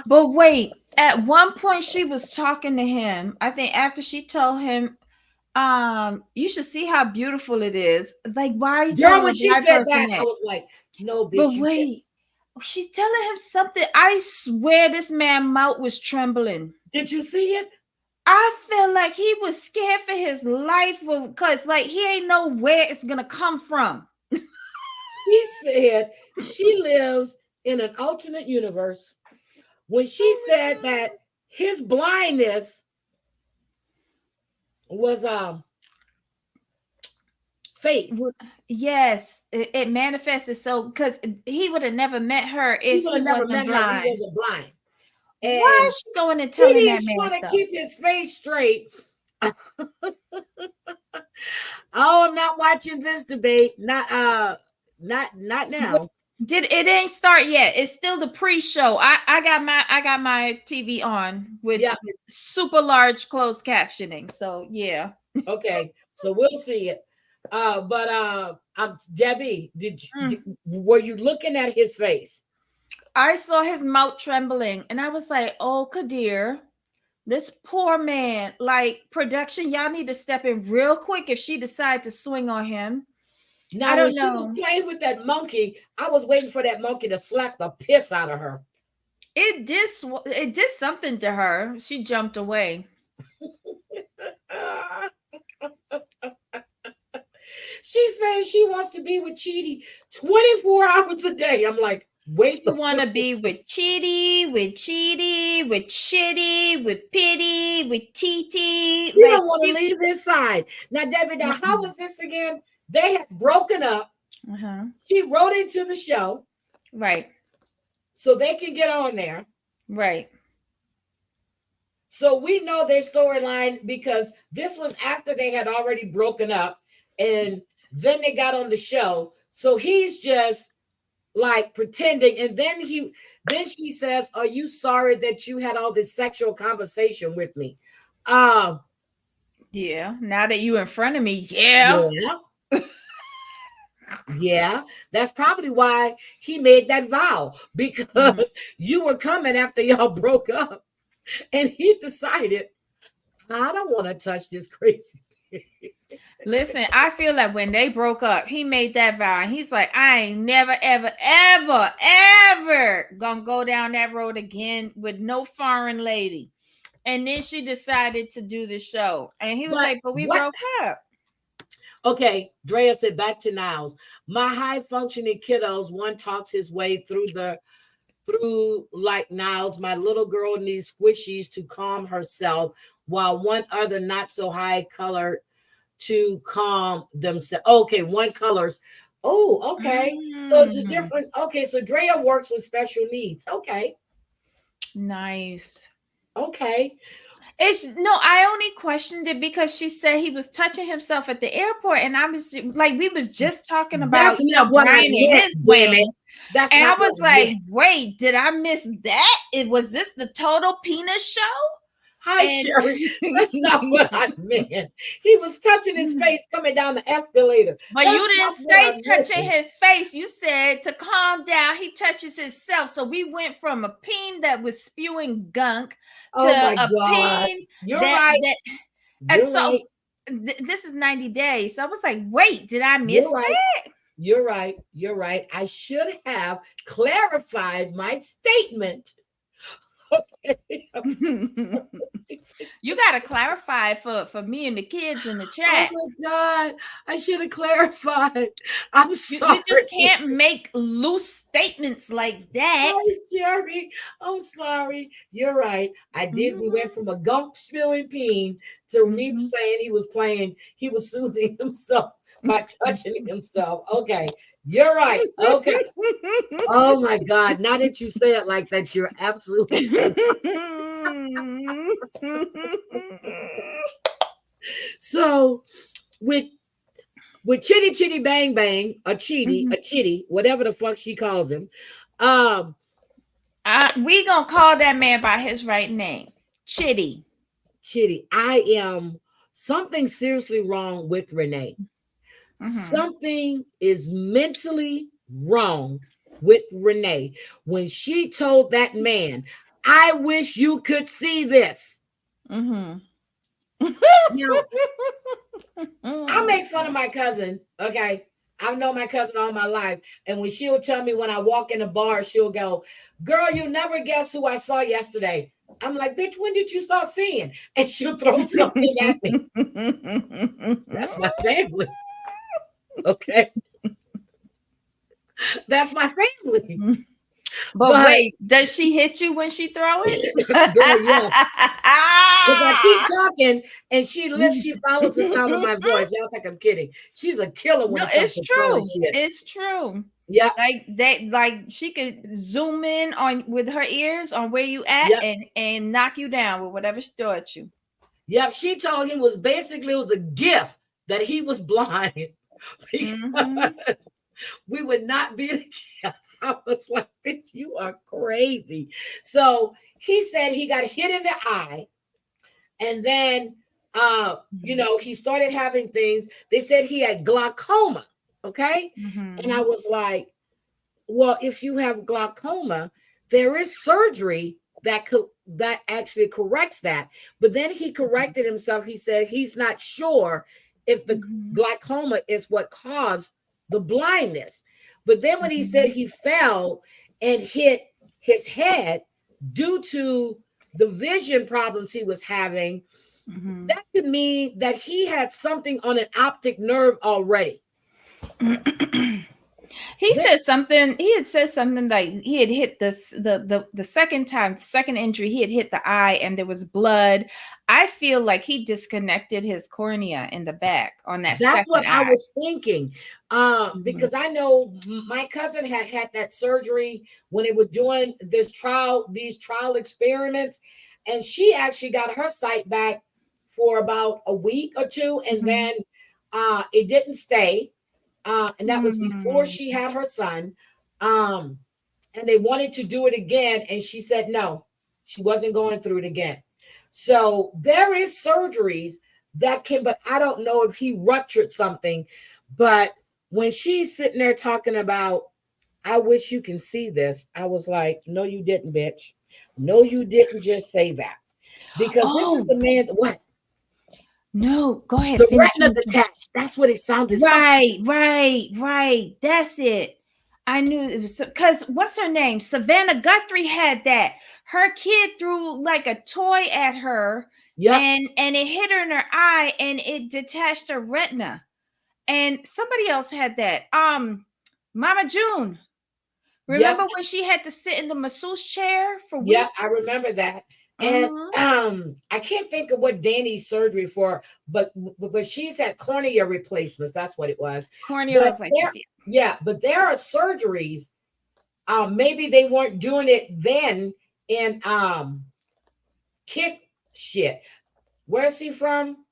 But wait, at one point she was talking to him. I think after she told him, you should see how beautiful it is. Like, why are you Girl, telling when a she blind said person that, that? I was like, no, bitch. But wait, she's telling him something. I swear this man's mouth was trembling. Did you see it? I feel like he was scared for his life because, like, he ain't know where it's gonna come from. He said she lives in an alternate universe. When she said that his blindness was faith. Yes, it manifested so because he would have never met her if he wasn't blind. He wasn't blind. And why is she going and telling that man want to stuff? keep his face straight. Oh, I'm not watching this debate. Not now. It ain't start yet. It's still the pre-show. I got my TV on with super large closed captioning. So yeah. Okay, so we'll see it. Debbie, were you looking at his face? I saw his mouth trembling, and I was like, "Oh, Kadir, this poor man. Like production, y'all need to step in real quick if she decide to swing on him." Now, when she was playing with that monkey, I was waiting for that monkey to slap the piss out of her. It did something to her. She jumped away. She says she wants to be with Chidi 24 hours a day. I'm like, wait. You want to be with Chidi, with Chidi, with Shitty, with Pity, with TT. You don't want to leave his side. Now, Debbie, how was this again? They had broken up. She wrote into the show. Right. So they can get on there. Right. So we know their storyline because this was after they had already broken up. And then they got on the show. So he's just like pretending. And then she says, "Are you sorry that you had all this sexual conversation with me?" Yeah. Now that you in front of me, yeah. Yeah. Yeah, that's probably why he made that vow, because you were coming after y'all broke up, and he decided, I don't want to touch this crazy. Listen, I feel like when they broke up, he made that vow. And he's like, I ain't never, ever, ever, ever gonna go down that road again with no foreign lady. And then she decided to do the show. And he was But like, but we what? broke up. Okay, Drea said, back to Niles. My high functioning kiddos, one talks his way through like Niles. My little girl needs squishies to calm herself, while one other not so high colored to calm themselves. Okay, one colors. Oh, okay. So it's a different. Okay, so Drea works with special needs. Okay. Nice. Okay. I only questioned it because she said he was touching himself at the airport, and I was like, we was just talking about That's not what Brian I and meant, his damn it. wedding. That's And I not was what I like, meant. wait, did I miss that? Was this the total penis show? Hi, Sherry. That's not what I meant. He was touching his face coming down the escalator. But That's you didn't say touching his face. You said to calm down, he touches himself. So we went from a peen that was spewing gunk to my a God. peen You're right. and You're so right. This is 90 days. So I was like, wait, did I miss You're right. that? You're right. You're right. I should have clarified my statement. Okay. You got to clarify for me and the kids in the chat. Oh my God. I should have clarified. I'm sorry. You just can't make loose statements like that. Hi, Sherry. I'm sorry. You're right. I did. We went from a gump spilling peen to me saying he was soothing himself by touching himself. Okay. You're right. Okay. Oh my God. Now that you say it like that, you're absolutely So with Chitty Chitty Bang Bang, a Chitty, whatever the fuck she calls him. We gonna call that man by his right name. Chitty. I am something seriously wrong with Renee. Something is mentally wrong with Renee when she told that man, I wish you could see this. Now, I make fun of my cousin. Okay. I've known my cousin all my life. And when she'll tell me when I walk in a bar, she'll go, girl, you'll never guess who I saw yesterday. I'm like, bitch, when did you start seeing? And she'll throw something at me. That's my family. Okay. That's my family. But wait, does she hit you when she throw it? Girl, yes. Because I keep talking and she follows the sound of my voice. Y'all think I'm kidding. She's a killer when it comes to throwing shit. It's true. Yeah. Like she could zoom in on with her ears on where you at and knock you down with whatever she throw at you. Yep. She told him it was a gift that he was blind because we would not be together. I was like, bitch, you are crazy. So he said he got hit in the eye. And then, he started having things. They said he had glaucoma. Okay. And I was like, well, if you have glaucoma, there is surgery that actually corrects that. But then he corrected himself. He said he's not sure if the glaucoma is what caused the blindness. But then when he said he fell and hit his head due to the vision problems he was having, that could mean that he had something on an optic nerve already. He had said something like he had hit the second injury, he had hit the eye and there was blood. I feel like he disconnected his cornea in the back on that. That's what I was thinking. Because I know my cousin had that surgery when they were doing these trial experiments, and she actually got her sight back for about a week or two, and then It didn't stay. And that was before Hmm. she had her son. Um, and they wanted to do it again, and she said no, she wasn't going through it again. So there is surgeries that can, but I don't know if he ruptured something. But when she's sitting there talking about, I wish you can see this, I was like, no, you didn't, bitch. No, you didn't just say that. Because this is Oh a man, what? no, go ahead, The finish. retina detached. That's what it sounded. Something. Right. That's it. I knew it was because what's her name? Savannah Guthrie had that. Her kid threw like a toy at her, Yep, and it hit her in her eye, and it detached her retina. And somebody else had that. Mama June. yep. Remember when she had to sit in the masseuse chair for Yeah, weeks? I remember that. And Uh-huh. I can't think of what Danny's surgery for, but she's had cornea replacements. That's what it was. Cornea But replacements. Yeah. but there are surgeries. Maybe they weren't doing it then in kid shit. Where's he from?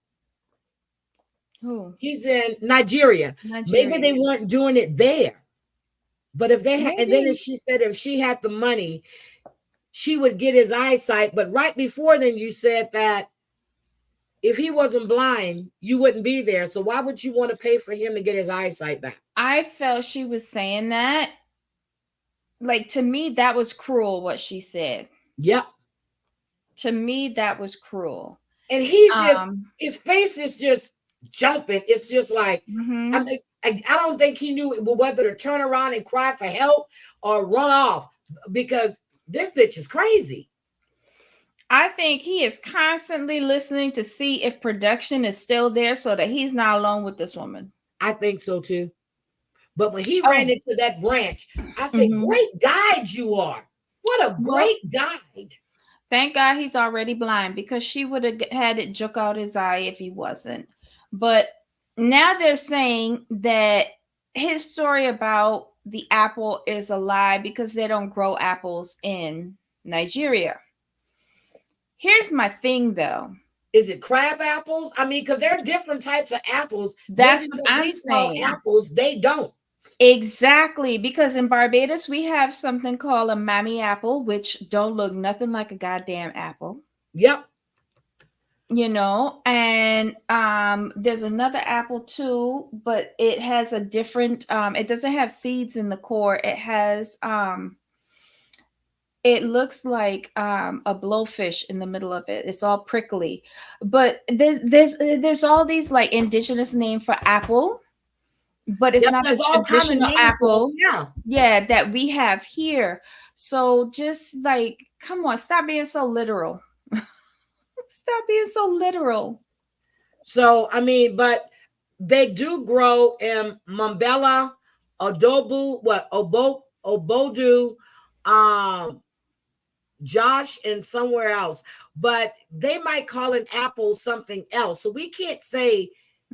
Who? He's in Nigeria. Maybe they Nigeria. weren't doing it there. But if they had, and then Maybe. she said if she had the money, she would get his eyesight. But right before then, you said that if he wasn't blind, you wouldn't be there. So why would you want to pay for him to get his eyesight back? I felt she was saying that. Like, to me, that was cruel what she said. Yep. To me, that was cruel. And he's just, Um, his face is just jumping. It's just like, I mhm. mean, I don't think he knew whether to turn around and cry for help or run off because this bitch is crazy. I think he is constantly listening to see if production is still there so that he's not alone with this woman. I think so too. But when he ran Oh, into that branch, I said, mhm. great guide you are. What a Well, great guide. thank God he's already blind because she would have had it juke out his eye if he wasn't. But now they're saying that his story about the apple is a lie because they don't grow apples in Nigeria. Here's my thing though. Is it crab apples? I mean, because there are different types of apples. That's Maybe what what I'm we call saying. apples, they don't. Exactly, because in Barbados we have something called a mammy apple, which don't look nothing like a goddamn apple. Yep. And there's another apple too, but it has a different it doesn't have seeds in the core. It looks like a blowfish in the middle of it. It's all prickly. But there's all these like indigenous name for apple, but it's Yep. not the There's all kind of traditional names for them. apple, Yeah. yeah, that we have here. So just like, come on, stop being so literal. Stop being so literal. So I mean, but they do grow in Mambella, Odobu, Obodu, um, Josh, and somewhere else. But they might call an apple something else. So we can't say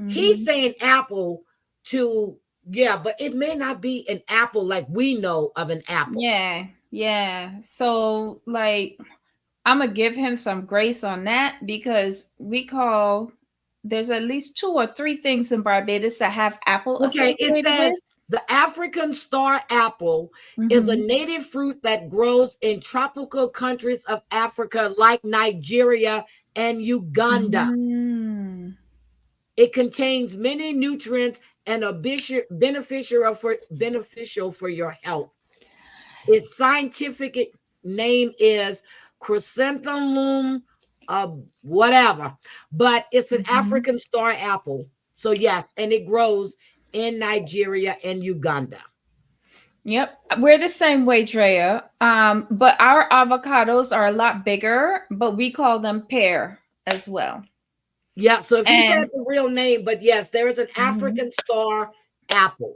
he's Hmm. saying apple to, yeah, but it may not be an apple like we know of an apple. Yeah. So like, I'm gonna give him some grace on that because there's at least two or three things in Barbados that have apple Okay, it associated with. says the African star apple is a Hmm. native fruit that grows in tropical countries of Africa like Nigeria and Uganda. Mm. It contains many nutrients and are beneficial for your health. Its scientific name is chrysanthemum, whatever, but it's an Mhm. African star apple. So yes, and it grows in Nigeria and Uganda. Yep, we're the same way, Drea. But our avocados are a lot bigger, but we call them pear as well. Yeah. So if he said And the real name, but yes, there is an mhm. African star apple.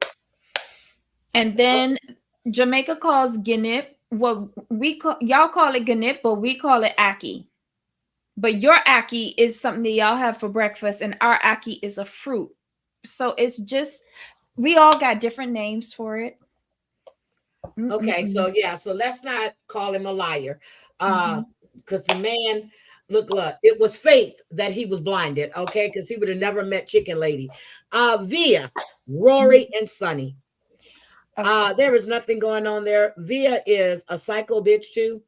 and Oh, then Jamaica calls guinea. Well, y'all call it guinea, but we call it ackee. But your ackee is something that y'all have for breakfast, and our ackee is a fruit. So it's just we all got different names for it. okay. So Mm-mm-mm. yeah. So let's not call him a liar, Mhm. because the man. Look, it was faith that he was blinded, okay? Because he would have never met Chicken Lady. Via, Rory, and Sonny. Okay. There is nothing going on there. Via is a psycho bitch too,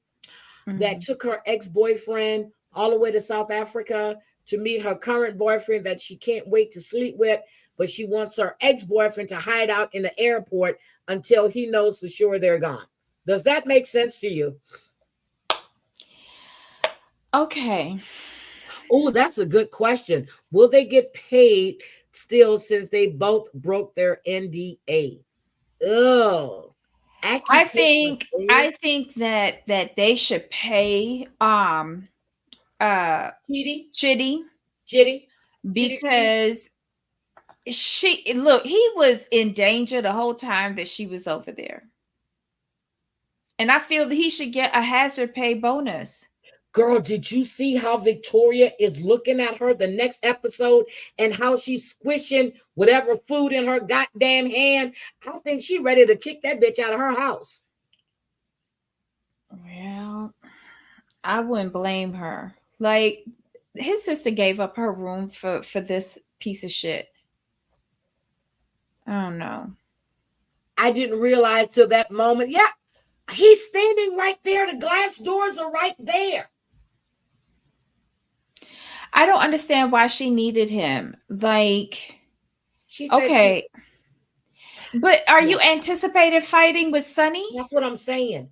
that Mhm. took her ex-boyfriend all the way to South Africa to meet her current boyfriend that she can't wait to sleep with, but she wants her ex-boyfriend to hide out in the airport until he knows for sure they're gone. Does that make sense to you? Okay. Oh, that's a good question. Will they get paid still since they both broke their NDA? Oh, I accusation of think cheating. I think that they should pay uh Chitty, Chitty, chitty, chitty, chitty. because she look, he was in danger the whole time that she was over there. And I feel that he should get a hazard pay bonus. Girl, did you see how Victoria is looking at her the next episode and how she's squishing whatever food in her goddamn hand? I think she's ready to kick that bitch out of her house. Well, I wouldn't blame her. Like, his sister gave up her room for this piece of shit. I don't know. I didn't realize till that moment. Yeah, he's standing right there. The glass doors are right there. I don't understand why she needed him. Like, She said she's, okay, but are yeah, you anticipating fighting with Sunny? that's what I'm saying.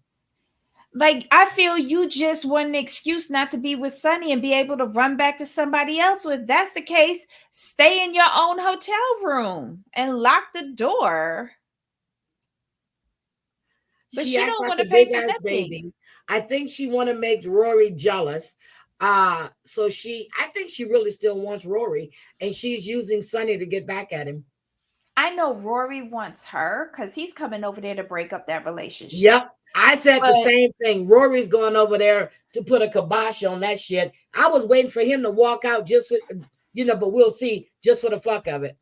Like, I feel you just want an excuse not to be with Sunny and be able to run back to somebody else. Well, if that's the case, stay in your own hotel room and lock the door. But She she acts don't like want a to pay big for ass nothing. baby. I think she want to make Rory jealous. So I think she really still wants Rory, and she's using Sunny to get back at him. I know Rory wants her because he's coming over there to break up that relationship. Yep. I said the But same thing. Rory's going over there to put a kibosh on that shit. I was waiting for him to walk out just for, but we'll see, just for the fuck of it.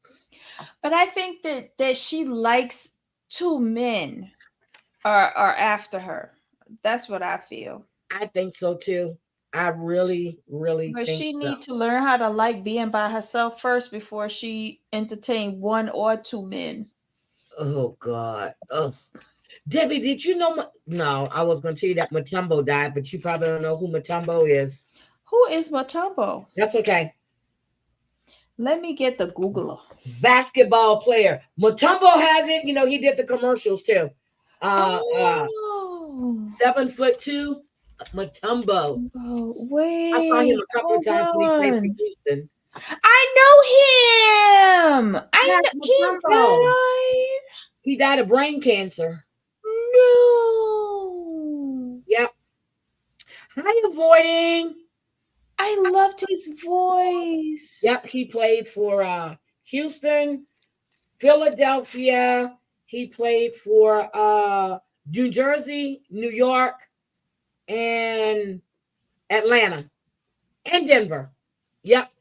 I think that she likes two men are after her. That's what I feel. I think so too. I really, really But think she so. need to learn how to like being by herself first before she entertain one or two men. Oh God. Ugh. Debbie, did you know? No, I was going to tell you that Matumbo died, but you probably don't know who Matumbo is. Who is Matumbo? That's okay. Let me get the Googler. Basketball player. Matumbo has it. He did the commercials too. Oh, 7'2", Matumbo. oh, I saw him wait, a couple of hold times when he played for on. Houston. I know him. I Yes, know he Matumbo. died. He died of brain cancer. No. Yep. Hi, avoiding. I loved his voice. Yep, he played for Houston, Philadelphia. He played for New Jersey, New York, and Atlanta, and Denver. Yep.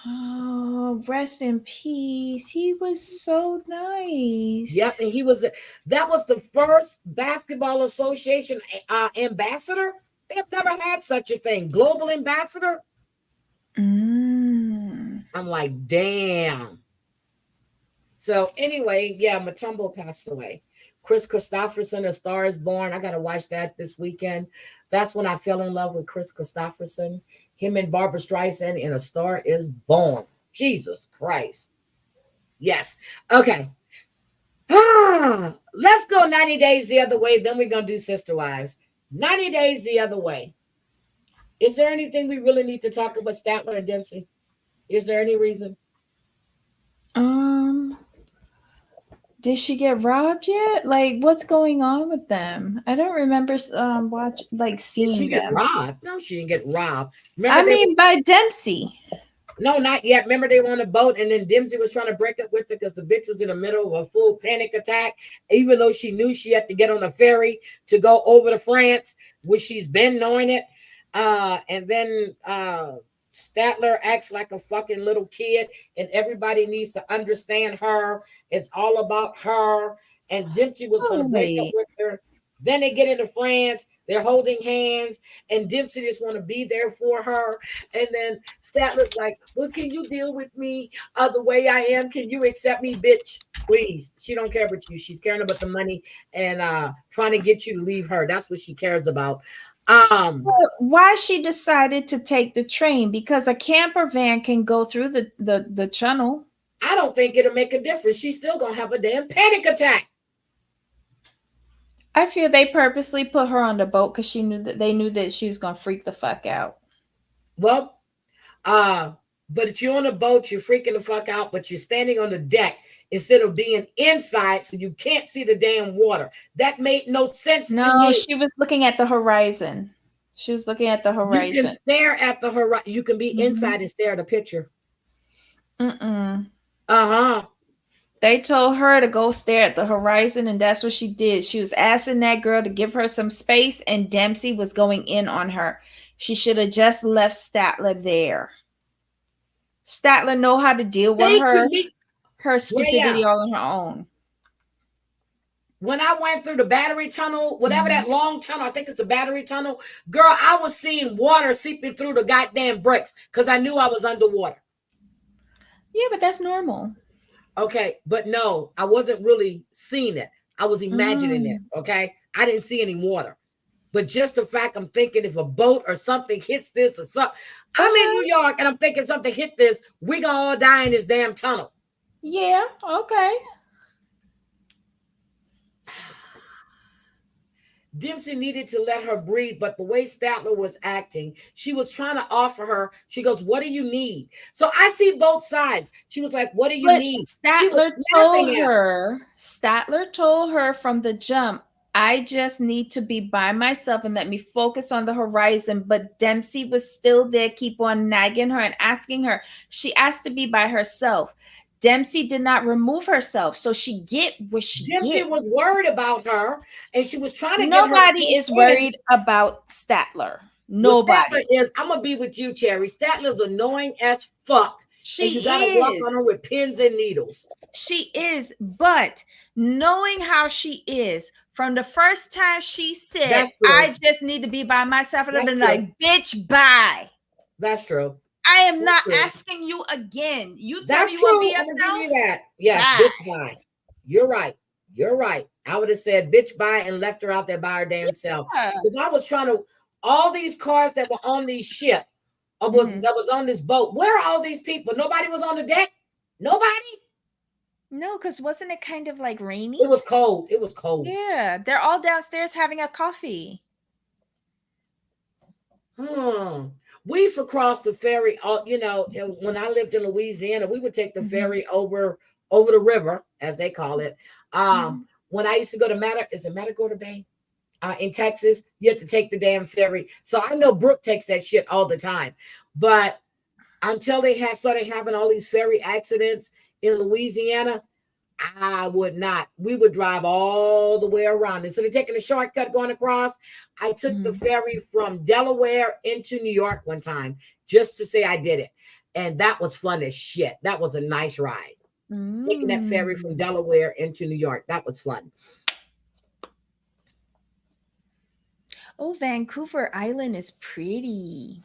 Oh, rest in peace. He was so Yep. nice. And that was the first basketball association ambassador. They've never had such a thing. Global ambassador. Mm. I'm like, damn. So anyway, yeah, Matumbo passed away. Chris Christopherson, A Star is Born. I got to watch that this weekend. That's when I fell in love with Chris Christopherson. Him and Barbara Streisand in A Star is Born. Jesus Christ. Yes. Okay. Let's go 90 days the other way. Then we're going to do Sister Wives. 90 days the other way. Is there anything we really need to talk about Statler and Dempsey? Is there any reason? Um, did she get robbed yet? Like, what's going on with them? I don't remember Did she seeing get them. robbed? No, she didn't get robbed. Remember I they was mean, by Dempsey. no, not yet. Remember they were on a boat and then Dempsey was trying to break up with her because the bitch was in the middle of a full panic attack, even though she knew she had to get on a ferry to go over to France, which she's been knowing it. And then Statler acts like a fucking little kid, and everybody needs to understand her. It's all about her. And Dempsey was going Oh, to break up wait. with her. Then they get into France. They're holding hands, and Dempsey just want to be there for her. And then Statler's like, "Well, can you deal with me the way I am? Can you accept me, bitch? Please." She don't care about you. She's caring about the money and trying to get you to leave her. That's what she cares about. Why she decided to take the train? Because a camper van can go through the tunnel. I don't think it'll make a difference. She's still gonna have a damn panic attack. I feel they purposely put her on the boat because they knew that she was gonna freak the fuck out. Well, but if you're on a boat, you're freaking the fuck out, but you're standing on the deck instead of being inside, so you can't see the damn water. That made no sense to me. No, she was looking at the horizon. She was looking at the horizon. You can stare at the horizon. You can be inside and stare at a picture. They told her to go stare at the horizon, and that's what she did. She was asking that girl to give her some space, and Dempsey was going in on her. She should have just left Statler there. Statler know how to deal with her stupidity all on her own. When I went through the battery tunnel, whatever that long tunnel, I think it's the battery tunnel, girl, I was seeing water seeping through the goddamn bricks because I knew I was underwater. Yeah, but that's normal. Okay, but no, I wasn't really seeing it. I was imagining it, okay? I didn't see any water. But just the fact I'm thinking if a boat or something hits this or something, I'm in New York and I'm thinking something hit this, we gonna all die in this damn tunnel. Yeah, okay. Dempsey needed to let her breathe, but the way Statler was acting, she was trying to offer her. She goes, "What do you need?" So I see both sides. She was like, "What do you need?" Statler told her from the jump, "I just need to be by myself and let me focus on the horizon." But Dempsey was still there, keep on nagging her and asking her. She asked to be by herself. Dempsey did not remove herself, so she get what she Dempsey was worried about her, and she was trying to get her. Nobody is worried about Statler. Nobody. Statler is. I'm gonna be with you, Cherry. Statler's annoying as fuck. And you gotta walk on her with pins and needles. She is, but knowing how she is, from the first time she said, "I just need to be by myself," and I've been like, "Bitch, bye." That's true. I am not asking you again. You tell me you want to be yourself. I'm gonna give you that. Yeah, bitch, bye. You're right. You're right. I would have said bitch, bye, and left her out there by her damn self. Because I was trying to, all these cars that were on these ship, that was on this boat. Where are all these people? Nobody was on the deck? Nobody? No, because wasn't it kind of like rainy? It was cold. It was cold. Yeah, they're all downstairs having a coffee. We used to cross the ferry. You know, when I lived in Louisiana, we would take the ferry over the river, as they call it. When I used to go to Matagorda Bay in Texas, you have to take the damn ferry. So I know Brooke takes that shit all the time. But until they started having all these ferry accidents in Louisiana, I would not. We would drive all the way around. Instead of taking a shortcut going across, I took the ferry from Delaware into New York one time just to say I did it. And that was fun as shit. That was a nice ride. Taking that ferry from Delaware into New York. That was fun. Oh, Vancouver Island is pretty.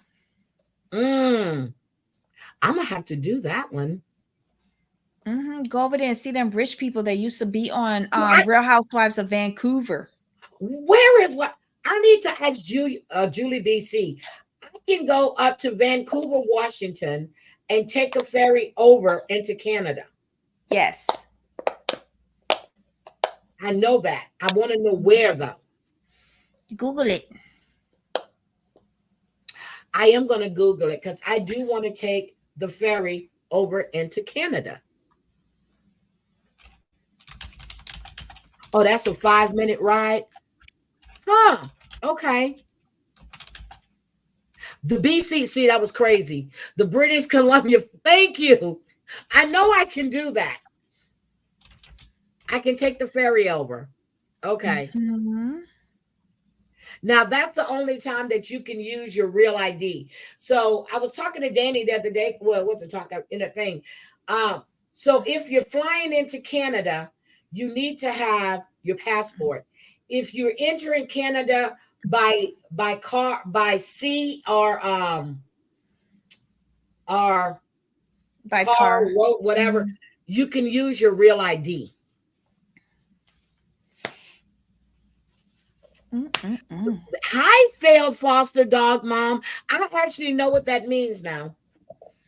I'm going to have to do that one. Go over there and see them rich people that used to be on Real Housewives of Vancouver. Where is what? I need to ask Julie BC. I can go up to Vancouver, Washington, and take a ferry over into Canada. Yes. I know that. I want to know where, though. Google it. I am going to Google it because I do want to take the ferry over into Canada. Oh, that's a 5-minute ride? Huh. Okay. The BC, see, that was crazy. The British Columbia, thank you. I know I can do that. I can take the ferry over. Okay. Now, that's the only time that you can use your real ID. So I was talking to Danny the other day. Well, it wasn't talking in a thing. So if you're flying into Canada, you need to have your passport. if you're entering Canada by car, by sea, or By car, car. road, whatever, you can use your real ID. Hi, failed foster dog mom. I actually know what that means now.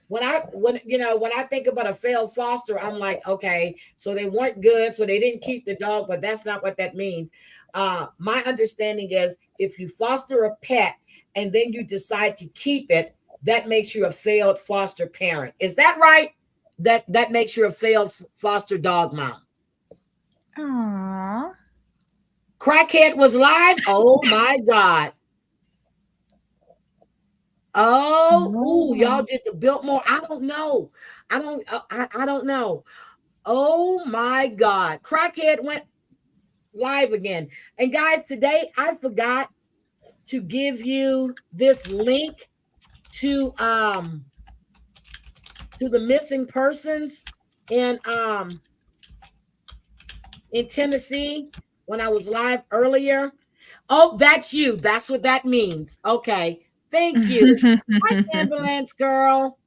When I think about a failed foster, I'm like, okay, so they weren't good, so they didn't keep the dog, but that's not what that means. My understanding is if you foster a pet and then you decide to keep it, that makes you a failed foster parent. Is that right? That makes you a failed foster dog mom. Aww. Crackhead was live. Oh my God. Oh, ooh, y'all did the Biltmore. I don't know. I don't know. Oh my God. Crackhead went live again. And guys, today I forgot to give you this link to the missing persons in Tennessee when I was live earlier. Oh, that's you. That's what that means. Okay. Thank you. Hi, ambulance girl.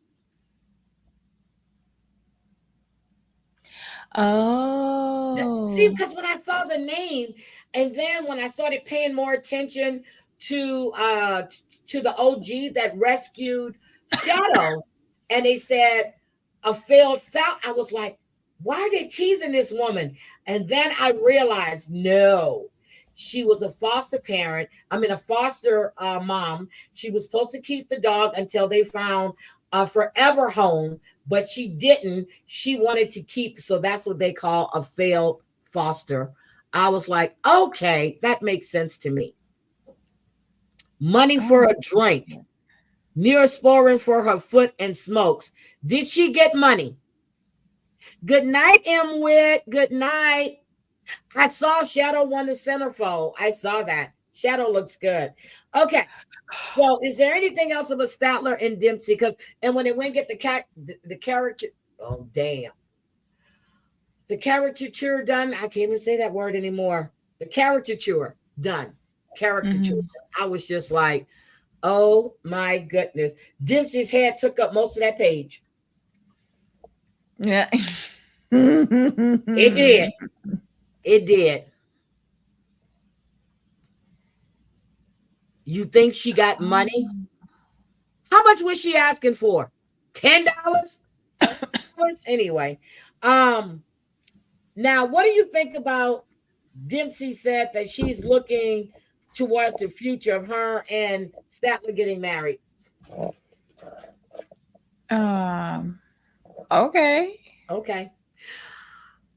See, Oh. because when I saw the name, and then when I started paying more attention to the OG that rescued Shadow, and they said a failed foul, I was like, why are they teasing this woman? And then I realized, no, she was a foster parent. I mean, a foster mom. She was supposed to keep the dog until they found a forever home, but she didn't. She wanted to keep, so that's what they call a failed foster. I was like, okay, that makes sense to me. Money for a drink, Neosporin for her foot, and smokes. Did she get money? Good night, M. Witt. Good night. I saw Shadow won the centerfold. I saw that. Shadow looks good. Okay. So, is there anything else about Statler and Dempsey? And when they went get the character, oh damn, the caricature done. I can't even say that word anymore. The caricature done. Caricature. I was just like, oh my goodness. Dempsey's head took up most of that page. Yeah. It did. It did. You think she got money? How much was she asking for? $10? $30? Anyway. Now what do you think about Dempsey said that she's looking towards the future of her and Statler getting married? Okay. Okay.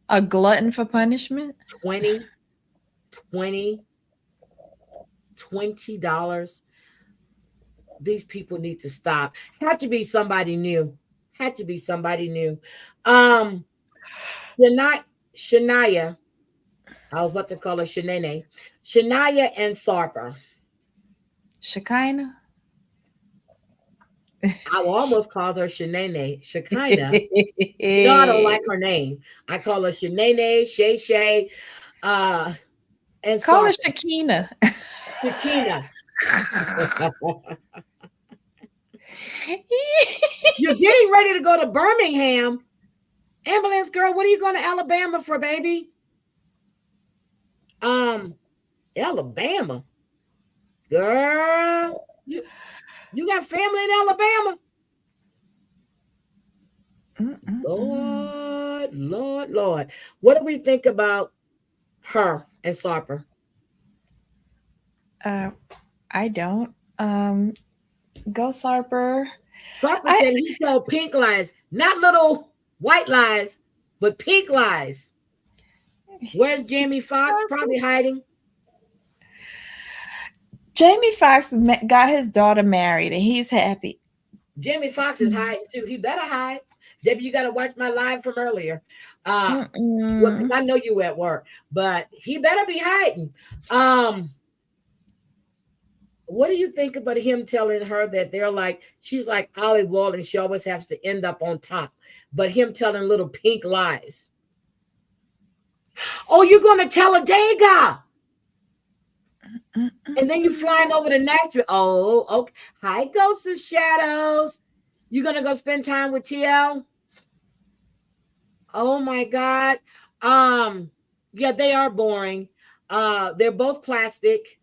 A glutton for punishment? $20. These people need to stop. Had to be somebody new. Had to be somebody new. Shania. I was about to call her Shanae. Shania and Sarper. Shekinah? I almost called her Shanae. Shekinah. You know, I don't like her name. I call her Shanae, Shay, and Call her Sarper. Shekinah. Shekinah. You're getting ready to go to Birmingham. Ambulance girl, what are you going to Alabama for, baby? Alabama. Girl, you got family in Alabama? Lord. What do we think about her and Sarper? I don't. Go Sarper. Sarper said he told pink lies, not little white lies, but pink lies. Where's Jamie Foxx? Probably hiding. Jamie Foxx got his daughter married and he's happy. Jamie Foxx is hiding too. He better hide. Debbie, you got to watch my live from earlier. Well, because I know you at work, but he better be hiding. What do you think about him telling her that she's like Olive Wall and she always has to end up on top, but him telling little pink lies? Oh, you're going to tell a Dega. And then you're flying over to Nashville. Oh, okay. Hi, Ghosts of Shadows. You gonna go spend time with TL? Oh my God. Yeah, they are boring. They're both plastic,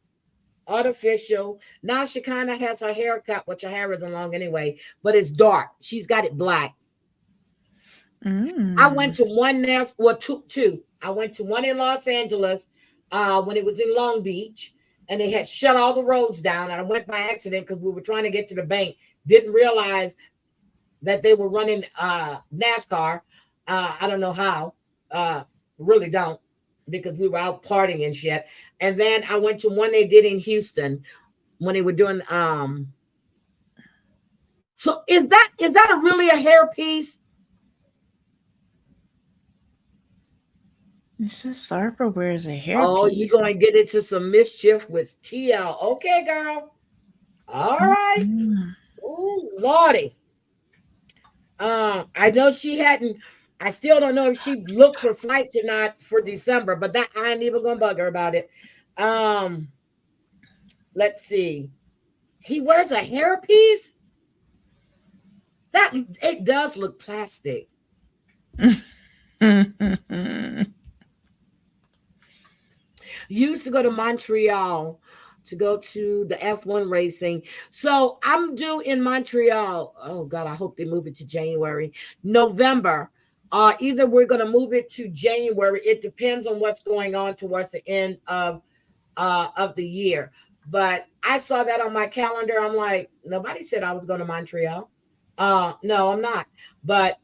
artificial. Now she kind of has her haircut, which her hair isn't long anyway, but it's dark. She's got it black. I went to one nest, well, two. I went to one in Los Angeles when it was in Long Beach, and they had shut all the roads down. And I went by accident because we were trying to get to the bank. Didn't realize that they were running NASCAR. I don't know how. Really don't, because we were out partying and shit. And then I went to one they did in Houston when they were doing. So is that really a hairpiece? It says Sarpa wears a hairpiece. Oh, you're going to get into some mischief with TL. Okay, girl. All right. Ooh, Lordy. I know she hadn't. I still don't know if she looked for flights or not for December, but that I ain't even gonna bug her about it. Let's see. He wears a hairpiece. That it does look plastic. Used to go to Montreal to go to the F1 racing. So I'm due in Montreal. Oh God, I hope they move it to January, November. Either we're going to move it to January. It depends on what's going on towards the end of the year. But I saw that on my calendar. I'm like, nobody said I was going to Montreal. No, I'm not. But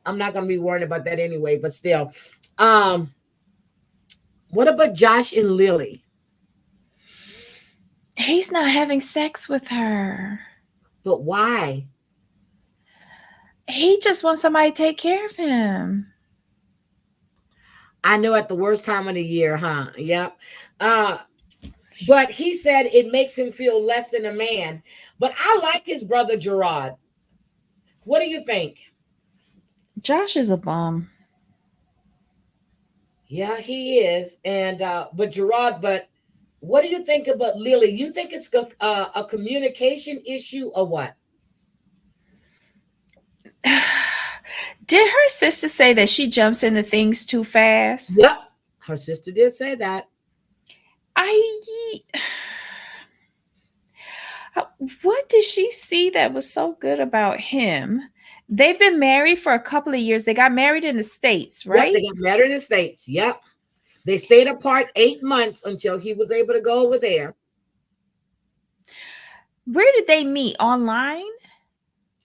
I'm not going to be worried about that anyway. But still, what about Josh and Lily? He's not having sex with her. But why? He just wants somebody to take care of him. I know, at the worst time of the year, huh? Yep. But he said it makes him feel less than a man. But I like his brother Gerard. What do you think? Josh is a bum. Yeah, he is. And but Gerard, but what do you think about Lily? You think it's a communication issue or what? Did her sister say that she jumps into things too fast? Yep. Her sister did say that. What did she see that was so good about him? They've been married for a couple of years. They got married in the States, right? Yep, they got married in the States. Yep. They stayed apart 8 months until he was able to go over there. Where did they meet? Online?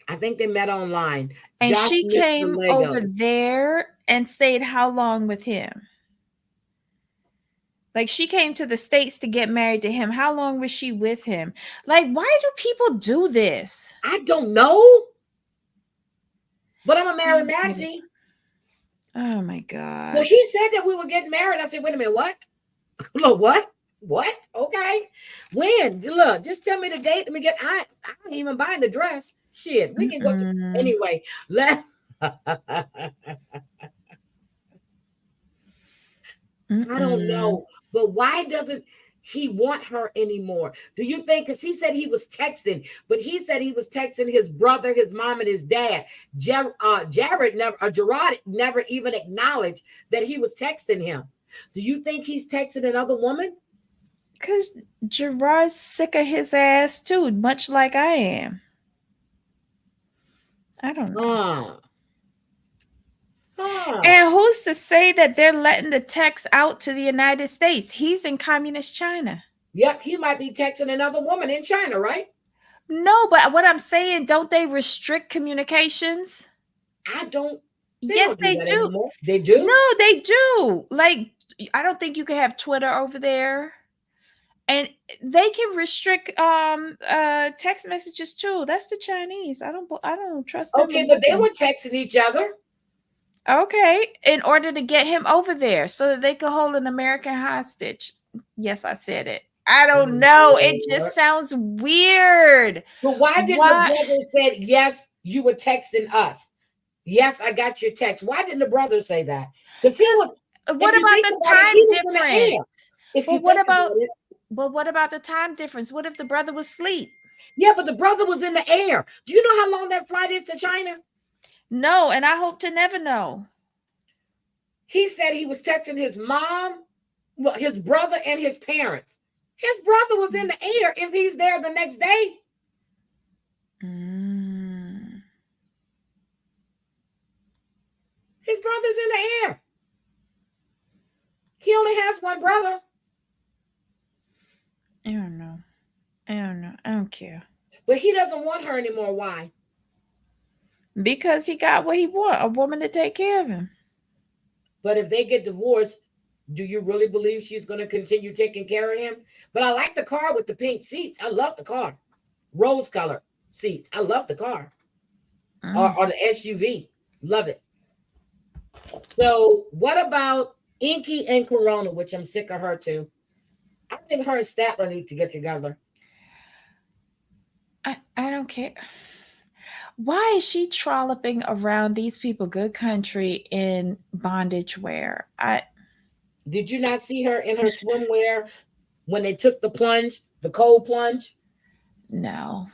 I think they met online. And Josh she missed came the over Legos. there and stayed how long with him? Like, she came to the States to get married to him. How long was she with him? Like, why do people do this? I don't know. But I'm a married Maxie. Oh my God. Well, he said that we were getting married. I said, wait a minute, what? Look, what? What? Okay. When? Look, just tell me the date. Let me get. I ain't even buying the dress. Shit, we can go to anyway. I don't know, but why doesn't he want her anymore? Do you think? Because he said he was texting, but he said he was texting his brother, his mom, and his dad. Gerard never even acknowledged that he was texting him. Do you think he's texting another woman? Because Gerard's sick of his ass too, much like I am. I don't know. And who's to say that they're letting the text out to the United States? He's in communist China. Yep, he might be texting another woman in China, right? No, but what I'm saying, don't they restrict communications? I don't. Yes, they do. Anymore. They do? No, they do. Like, I don't think you can have Twitter over there. And they can restrict text messages too. That's the Chinese. I don't trust them. Okay, but they were texting each other. Okay, in order to get him over there so that they could hold an American hostage. Yes, I said it. I don't know. It just sounds weird. But why didn't the brother say, yes, you were texting us? Yes, I got your text. Why didn't the brother say that? Because he was. What about the time difference? What about Well, what about the time difference? What if the brother was asleep? Yeah, but the brother was in the air. Do you know how long that flight is to China? No, and I hope to never know. He said he was texting his mom, well, his brother, and his parents. His brother was in the air if he's there the next day. His brother's in the air. He only has one brother. I don't know. I don't care. But he doesn't want her anymore. Why? Because he got what he want, a woman to take care of him. But if they get divorced, do you really believe she's going to continue taking care of him? But I like the car with the pink seats. I love the car. Rose color seats. I love the car. Or the SUV. Love it. So what about Inky and Corona, which I'm sick of her too? I think her and Statler need to get together. I don't care. Why is she trolloping around these people, good country, in bondage wear? Did you not see her in her swimwear when they took the plunge, the cold plunge? No.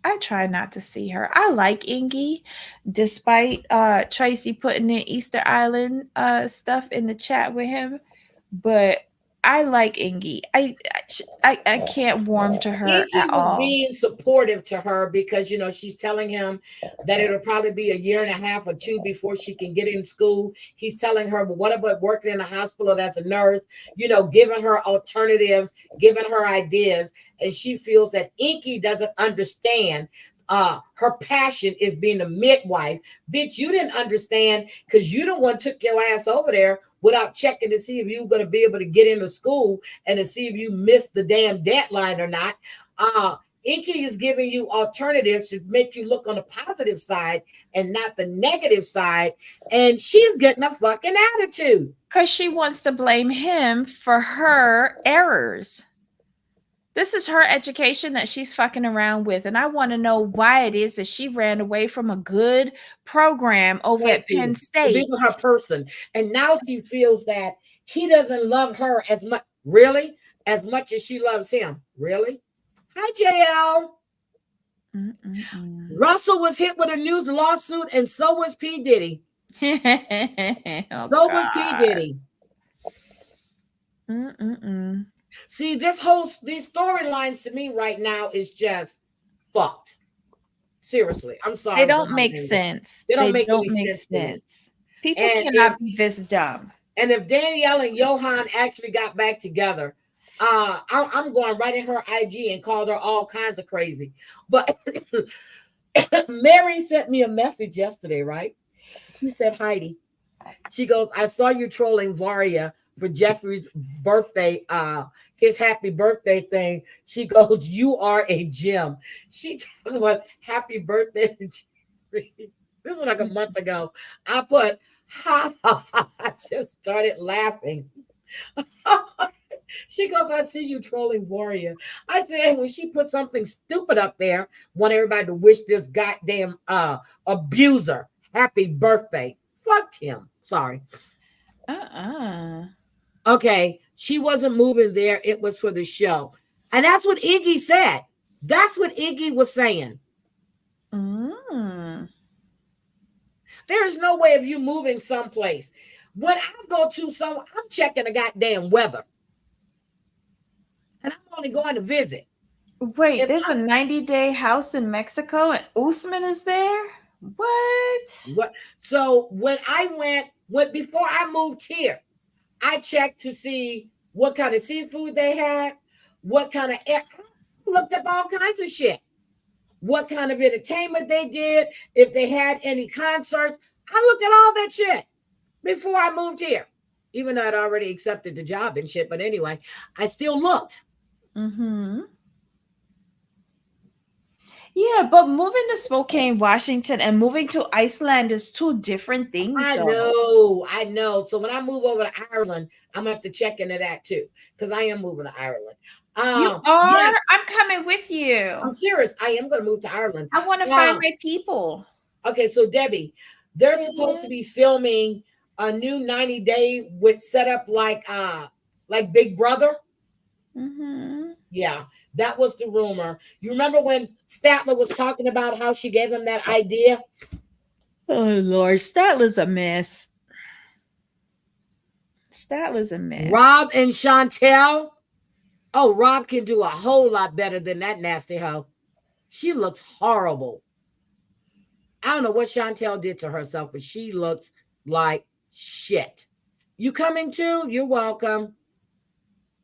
I try not to see her. I like Ingy, despite Tracy putting in Easter Island stuff in the chat with him, but I like Ingy. I can't warm to her Inky at was all. being supportive to her because, you know, she's telling him that it'll probably be a year and a half or two before she can get in school. He's telling her, well, what about working in a hospital as a nurse? You know, giving her alternatives, giving her ideas. And she feels that Inky doesn't understand her passion is being a midwife. Bitch, you didn't understand because you the one took your ass over there without checking to see if you were going to be able to get into school and to see if you missed the damn deadline or not. Inky is giving you alternatives to make you look on the positive side and not the negative side. And she's getting a fucking attitude. Because she wants to blame him for her errors. This is her education that she's fucking around with. And I want to know why it is that she ran away from a good program over at Penn State. To be with her person. And now she feels that he doesn't love her as much. Really? As much as she loves him. Really? Hi, JL. Russell was hit with a news lawsuit, and so was P. Diddy. Was P. Diddy. See, these storylines to me right now is just fucked. Seriously, I'm sorry. They don't make sense. They don't make sense. People cannot be this dumb. And if Danielle and Johan actually got back together, I'm going right in her IG and called her all kinds of crazy. But Mary sent me a message yesterday, right? She said, Heidi, she goes, I saw you trolling Varia for Jeffrey's birthday, his happy birthday thing. She goes, you are a gem. She talks about happy birthday to Jeffrey. This was like a month ago. I put, I just started laughing. She goes, I see you trolling Warrior. I said, when she put something stupid up there, want everybody to wish this goddamn abuser happy birthday. Fucked him. Sorry. Okay, she wasn't moving there. It was for the show. And that's what Iggy said. That's what Iggy was saying. There is no way of you moving someplace. When I go to I'm checking the goddamn weather. And I'm only going to visit. Wait, there's a 90-day house in Mexico and Usman is there? What? So when I before I moved here, I checked to see what kind of seafood they had, what kind of I looked up all kinds of shit. What kind of entertainment they did, if they had any concerts. I looked at all that shit before I moved here, even though I'd already accepted the job and shit. But anyway, I still looked. Yeah, but moving to Spokane, Washington, and moving to Iceland is two different things. I know. So when I move over to Ireland, I'm gonna have to check into that too, because I am moving to Ireland. You are? Yes. I'm coming with you. I'm serious. I am gonna move to Ireland. I want to find my people. Okay, so Debbie, they're supposed to be filming a new 90-day with setup like Big Brother. Mm-hmm. Yeah, that was the rumor. You remember when Statler was talking about how she gave him that idea? Oh Lord, Statler's a mess. Statler's a mess. Rob and Chantel. Oh, Rob can do a whole lot better than that nasty hoe. She looks horrible. I don't know what Chantel did to herself, but she looks like shit. You coming too? You're welcome.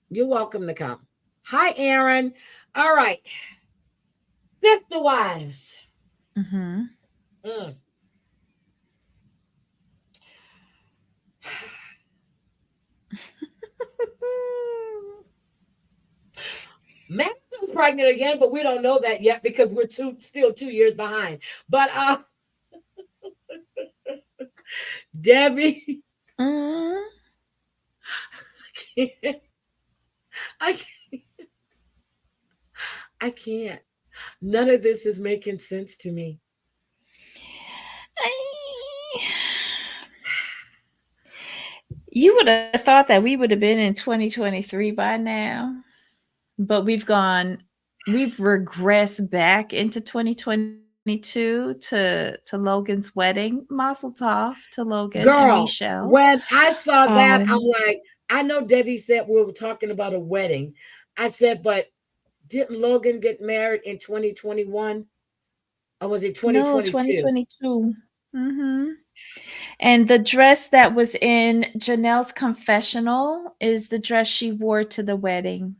You're welcome to come. Hi, Aaron. All right. Sister Wives. Mm-hmm. Mm. Madison's pregnant again, but we don't know that yet because we're still 2 years behind. But Debbie, Mm-hmm. I can't. I can't. I can't. None of this is making sense to me. You would have thought that we would have been in 2023 by now, but we've regressed back into 2022 to Logan's wedding. Mazel tov to Logan and Girl, Michelle. when I saw that, I'm Um, like, I know Debbie said we were talking about a wedding. I said, but didn't Logan get married in 2021? Or was it no, 2022? 2022. Mm-hmm. And the dress that was in Janelle's confessional is the dress she wore to the wedding.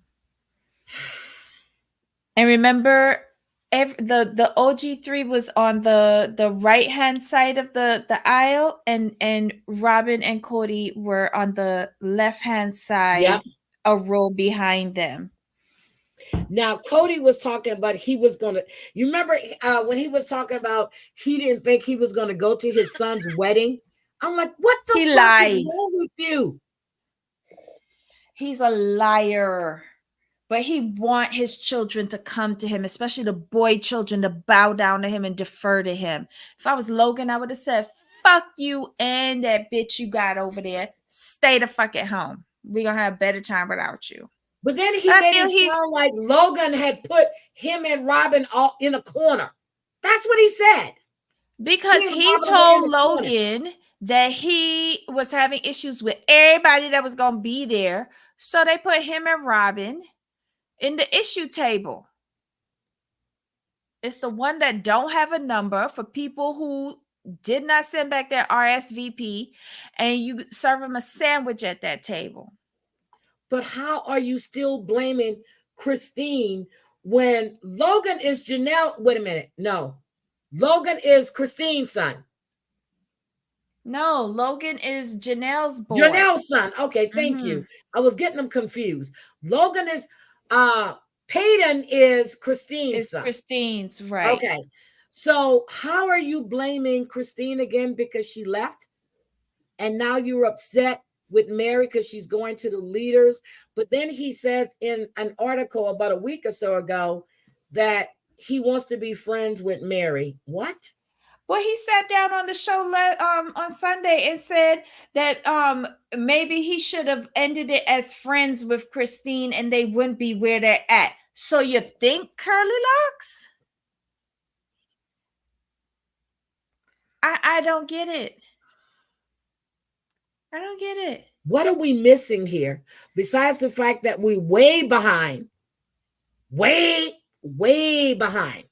And remember, the OG3 was on the right hand side of the aisle, and Robin and Cody were on the left hand side, Yep. a row behind them. Now, Cody was talking about he was going to, you remember when he was talking about he didn't think he was going to go to his son's wedding? I'm like, what the He fuck is lied. wrong with you? He's a liar. But he want his children to come to him, especially the boy children, to bow down to him and defer to him. If I was Logan, I would have said, fuck you and that bitch you got over there. Stay the fuck at home. We're going to have a better time without you. But then he But I made feel it he's sound like Logan had put him and Robin all in a corner. That's what he said. because And he Robin were in told the corner. Logan that he was having issues with everybody that was going to be there. So they put him and Robin in the issue table. It's the one that don't have a number for people who did not send back their RSVP, and you serve them a sandwich at that table. But how are you still blaming Christine when Logan is Janelle? Wait a minute. No. Logan is Christine's son. No, Logan is Janelle's boy. Janelle's son. Okay, thank you. I was getting them confused. Logan is Peyton is Christine's It's son. Christine's, right. Okay. So how are you blaming Christine again because she left? And now you're upset with Mary because she's going to the leaders. But then he says in an article about a week or so ago that he wants to be friends with Mary. What? Well, he sat down on the show on Sunday and said that maybe he should have ended it as friends with Christine and they wouldn't be where they're at. So you think Curly Locks? I don't get it. I don't get it. What are we missing here? Besides the fact that we're way behind. Way behind.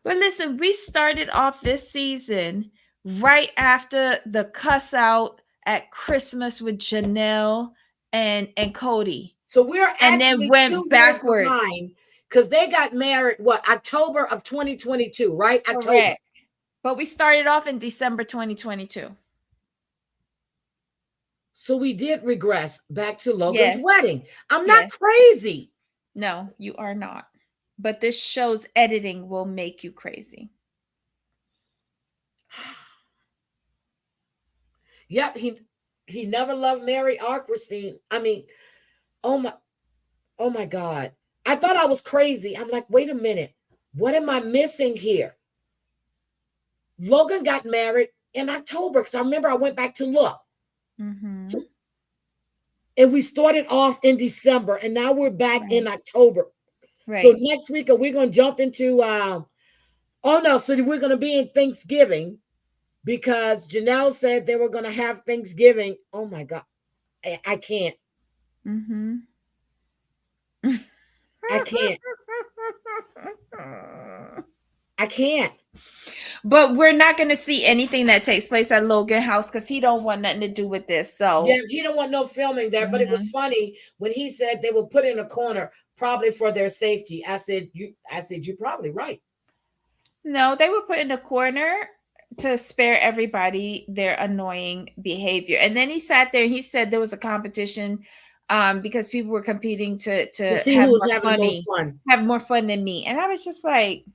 But listen, we started off this season right after the cuss out at Christmas with Janelle and Cody. So we're and actually then went 2 backwards. years behind because they got married, what, October of 2022, right? October. Correct. But we started off in December 2022. So we did regress back to Logan's wedding. I'm Yes. not crazy. No, you are not. But this show's editing will make you crazy. Yep, he never loved Mary or Christine. I mean, oh my God. I thought I was crazy. I'm like, wait a minute. What am I missing here? Logan got married in October because I remember I went back to look. Mm-hmm. So And we started off in December, and now we're back in Right. October. So Right. next week we're going to jump into oh no, so we're going to be in Thanksgiving because Janelle said they were going to have Thanksgiving. Oh my God. I can't. Mm-hmm. I can't. I can't. But we're not going to see anything that takes place at Logan House because he don't want nothing to do with this. Yeah, So he don't want no filming there. But it was funny when he said they will put in a corner probably for their safety. I said, you're probably right. no, they were put in a corner to spare everybody their annoying behavior. And then he sat there and he said there was a competition because people were competing To to see have who was more having the most funny, fun. have more fun than me. And I was just like,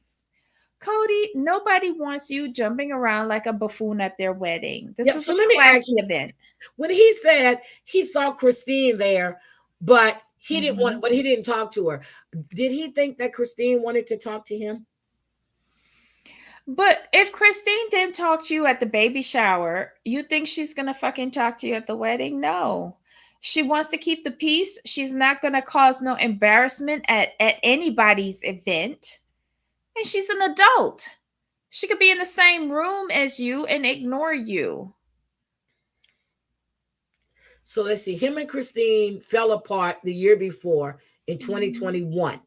Cody, nobody wants you jumping around like a buffoon at their wedding. This Yeah, was so a let me ask classy you, event. when he said he saw Christine there, but he didn't want, Mhm. but he didn't talk to her. Did he think that Christine wanted to talk to him? But if Christine didn't talk to you at the baby shower, you think she's gonna fucking talk to you at the wedding? No. She wants to keep the peace. She's not gonna cause no embarrassment at anybody's event. And she's an adult. She could be in the same room as you and ignore you. So let's see. Him and Christine fell apart the year before in Mhm. 2021.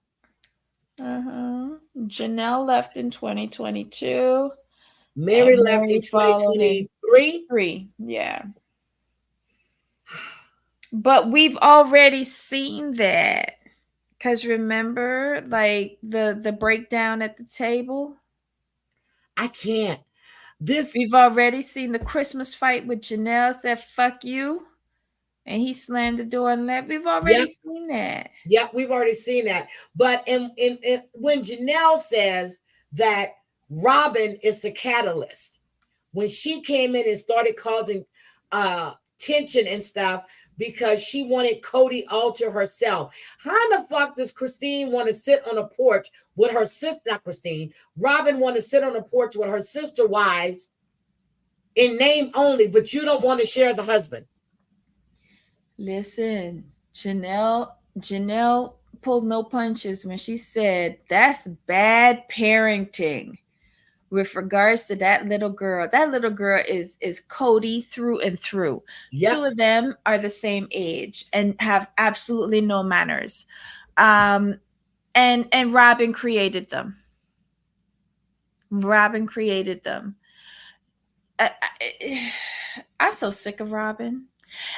Janelle left in 2022 Mary and left in Mary followed in 2023. 3. Yeah. But we've already seen that. Cause remember, like the breakdown at the table. I can't. This, We've already seen the Christmas fight with Janelle said "fuck you," and he slammed the door and left. We've already yep, seen that. yep, we've already seen that. But in when Janelle says that Robin is the catalyst, when she came in and started causing tension and stuff because she wanted Cody all to herself. How the fuck does Christine want to sit on a porch with her sister? Not Christine. Robin want to sit on a porch with her sister wives in name only, but you don't want to share the husband. Listen, Janelle pulled no punches when she said that's bad parenting with regards to that little girl. That little girl is Cody through and through. Two Yep. of them are the same age and have absolutely no manners. Um and Robin created them. Robin created them. I'm so sick of Robin.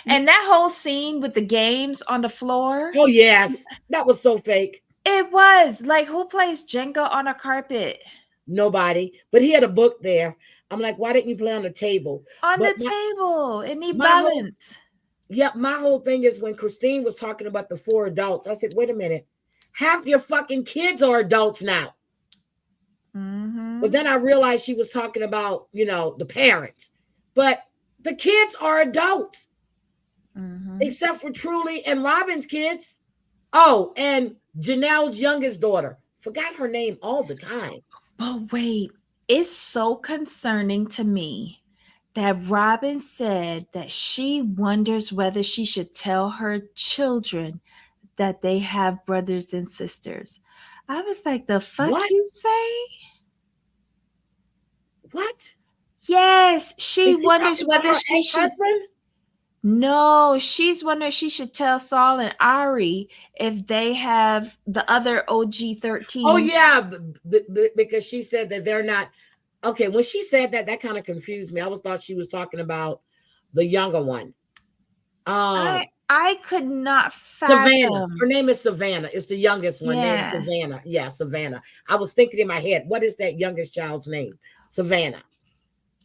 And that whole scene with the games on the floor, Oh yes, that was so fake. it was like who plays Jenga on a carpet? Nobody, but he had a book there. I'm like, why didn't you play on the table? On But the table. It need my whole balance. yeah, my whole thing is when Christine was talking about the 4 adults, I said, wait a minute, half your fucking kids are adults now. But then I realized she was talking about, the parents. But the kids are adults, except for Truly and Robin's kids. Oh, and Janelle's youngest daughter. Forgot her name all the time. But wait, it's so concerning to me that Robin said that she wonders whether she should tell her children that they have brothers and sisters. I was like, the fuck What? you say? What? Yes, she Is she wonders talking about whether her she should. ex-husband? No, she's wondering she should tell Saul and Ari if they have the other OG Oh 13. yeah, because she said that they're not. Okay, when she said that, that kind of confused me. I thought she was talking about the younger one. I could not Savannah. Her fathom. name is Savannah. It's the youngest one named Yeah. Savannah. Yeah, Savannah. I was thinking in my head, what is that youngest child's name? Savannah.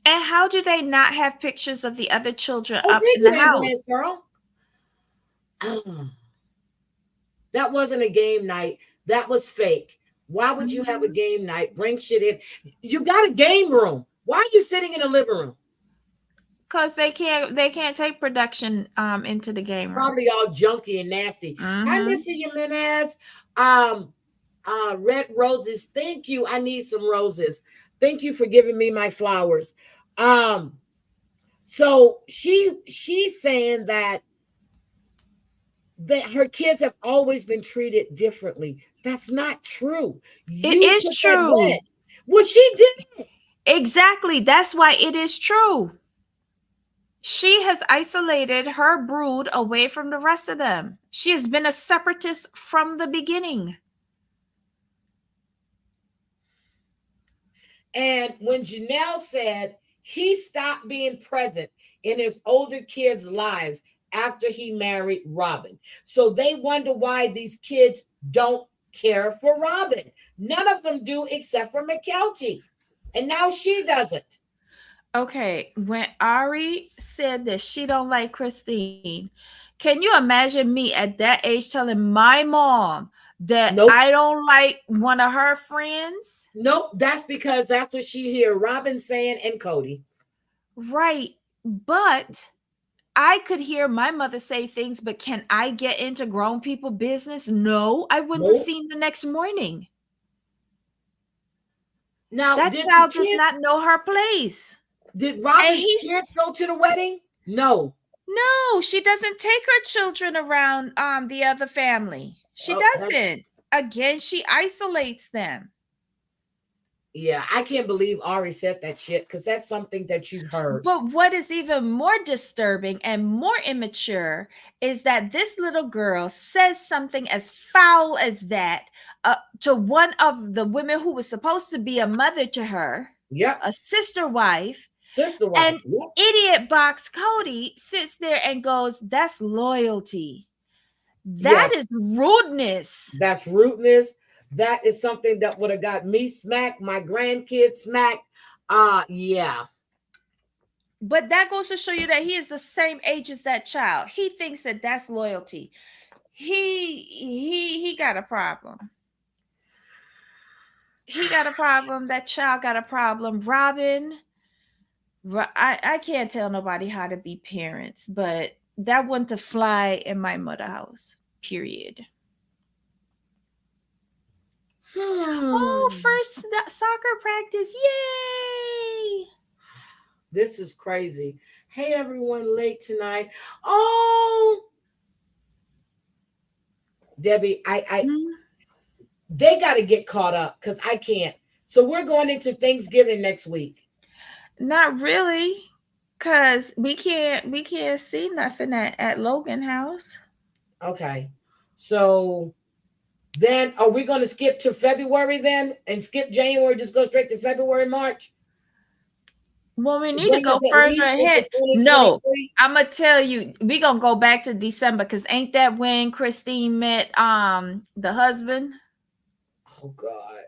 And how do they not have pictures of the other children Oh, up thank in you, the ambulance house? girl. Oh, that wasn't a game night. That was fake. Why would you have a game night? Bring shit in. You got a game room. Why are you sitting in a living room? Because they can't take production into the game room. Probably all junky and nasty. Hi, Missy Jimenez. Red roses. Thank you. I need some roses. Thank you for giving me my flowers. So she's saying that that her kids have always been treated differently. That's not true. It You is put that true. wet. Well, she did. Exactly. That's why it is true. She has isolated her brood away from the rest of them. She has been a separatist from the beginning. And when Janelle said he stopped being present in his older kids' lives after he married Robin. So they wonder why these kids don't care for Robin. None of them do except for McKelty. And now she doesn't. Okay, when Ari said that she don't like Christine, can you imagine me at that age telling my mom that Nope. I don't like one of her friends? Nope. That's because that's what she hear Robin saying and Cody. Right. But I could hear my mother say things, but can I get into grown people business? No, I went to Nope. see him the next morning. Now, That child does not know her place. did And Robin's he's kids go to the wedding? No. no, she doesn't take her children around the other family. She Oh, that's doesn't. Again, she isolates them. yeah. I can't believe Ari said that shit because that's something that you've heard. But what is even more disturbing and more immature is that this little girl says something as foul as that to one of the women who was supposed to be a mother to her, Yep. a sister wife. Sister wife. And Yep. idiot box Cody sits there and goes, "That's loyalty. That Yes. is rudeness." That's rudeness. That is something that would have got me smacked, my grandkids smacked. Yeah. But that goes to show you that he is the same age as that child. He thinks that that's loyalty. He got a problem. He got a problem. That child got a problem. Robin, I can't tell nobody how to be parents, but that wouldn't to fly in my mother house. Period. Oh, first soccer practice. Yay! This is crazy. Hey, everyone, late tonight. Oh, Debbie, they got to get caught up because I can't. So we're going into Thanksgiving next week. Not really, cause we can't see nothing at Logan House. Okay. So then are we going to skip to February then and skip January, just go straight to February, March? Well, we To need to bring go us at further least into ahead. No, 2023? I'm gonna tell you, we gonna go back to December because ain't that when Christine met the husband? Oh God.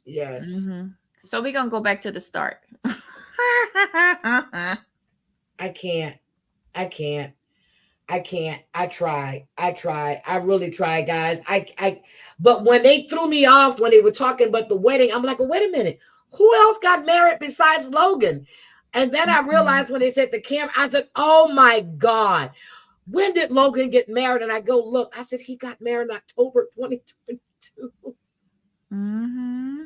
Yes. Mm-hmm. So we gonna go back to the start. I can't. I can't. I can't. I try. I really try, guys. But when they threw me off when they were talking about the wedding, I'm like, well, wait a minute. Who else got married besides Logan? And then I realized when they said the camera, I said, oh my God. When did Logan get married? And I go, look, I said, he got married in October 2022. Mm-hmm.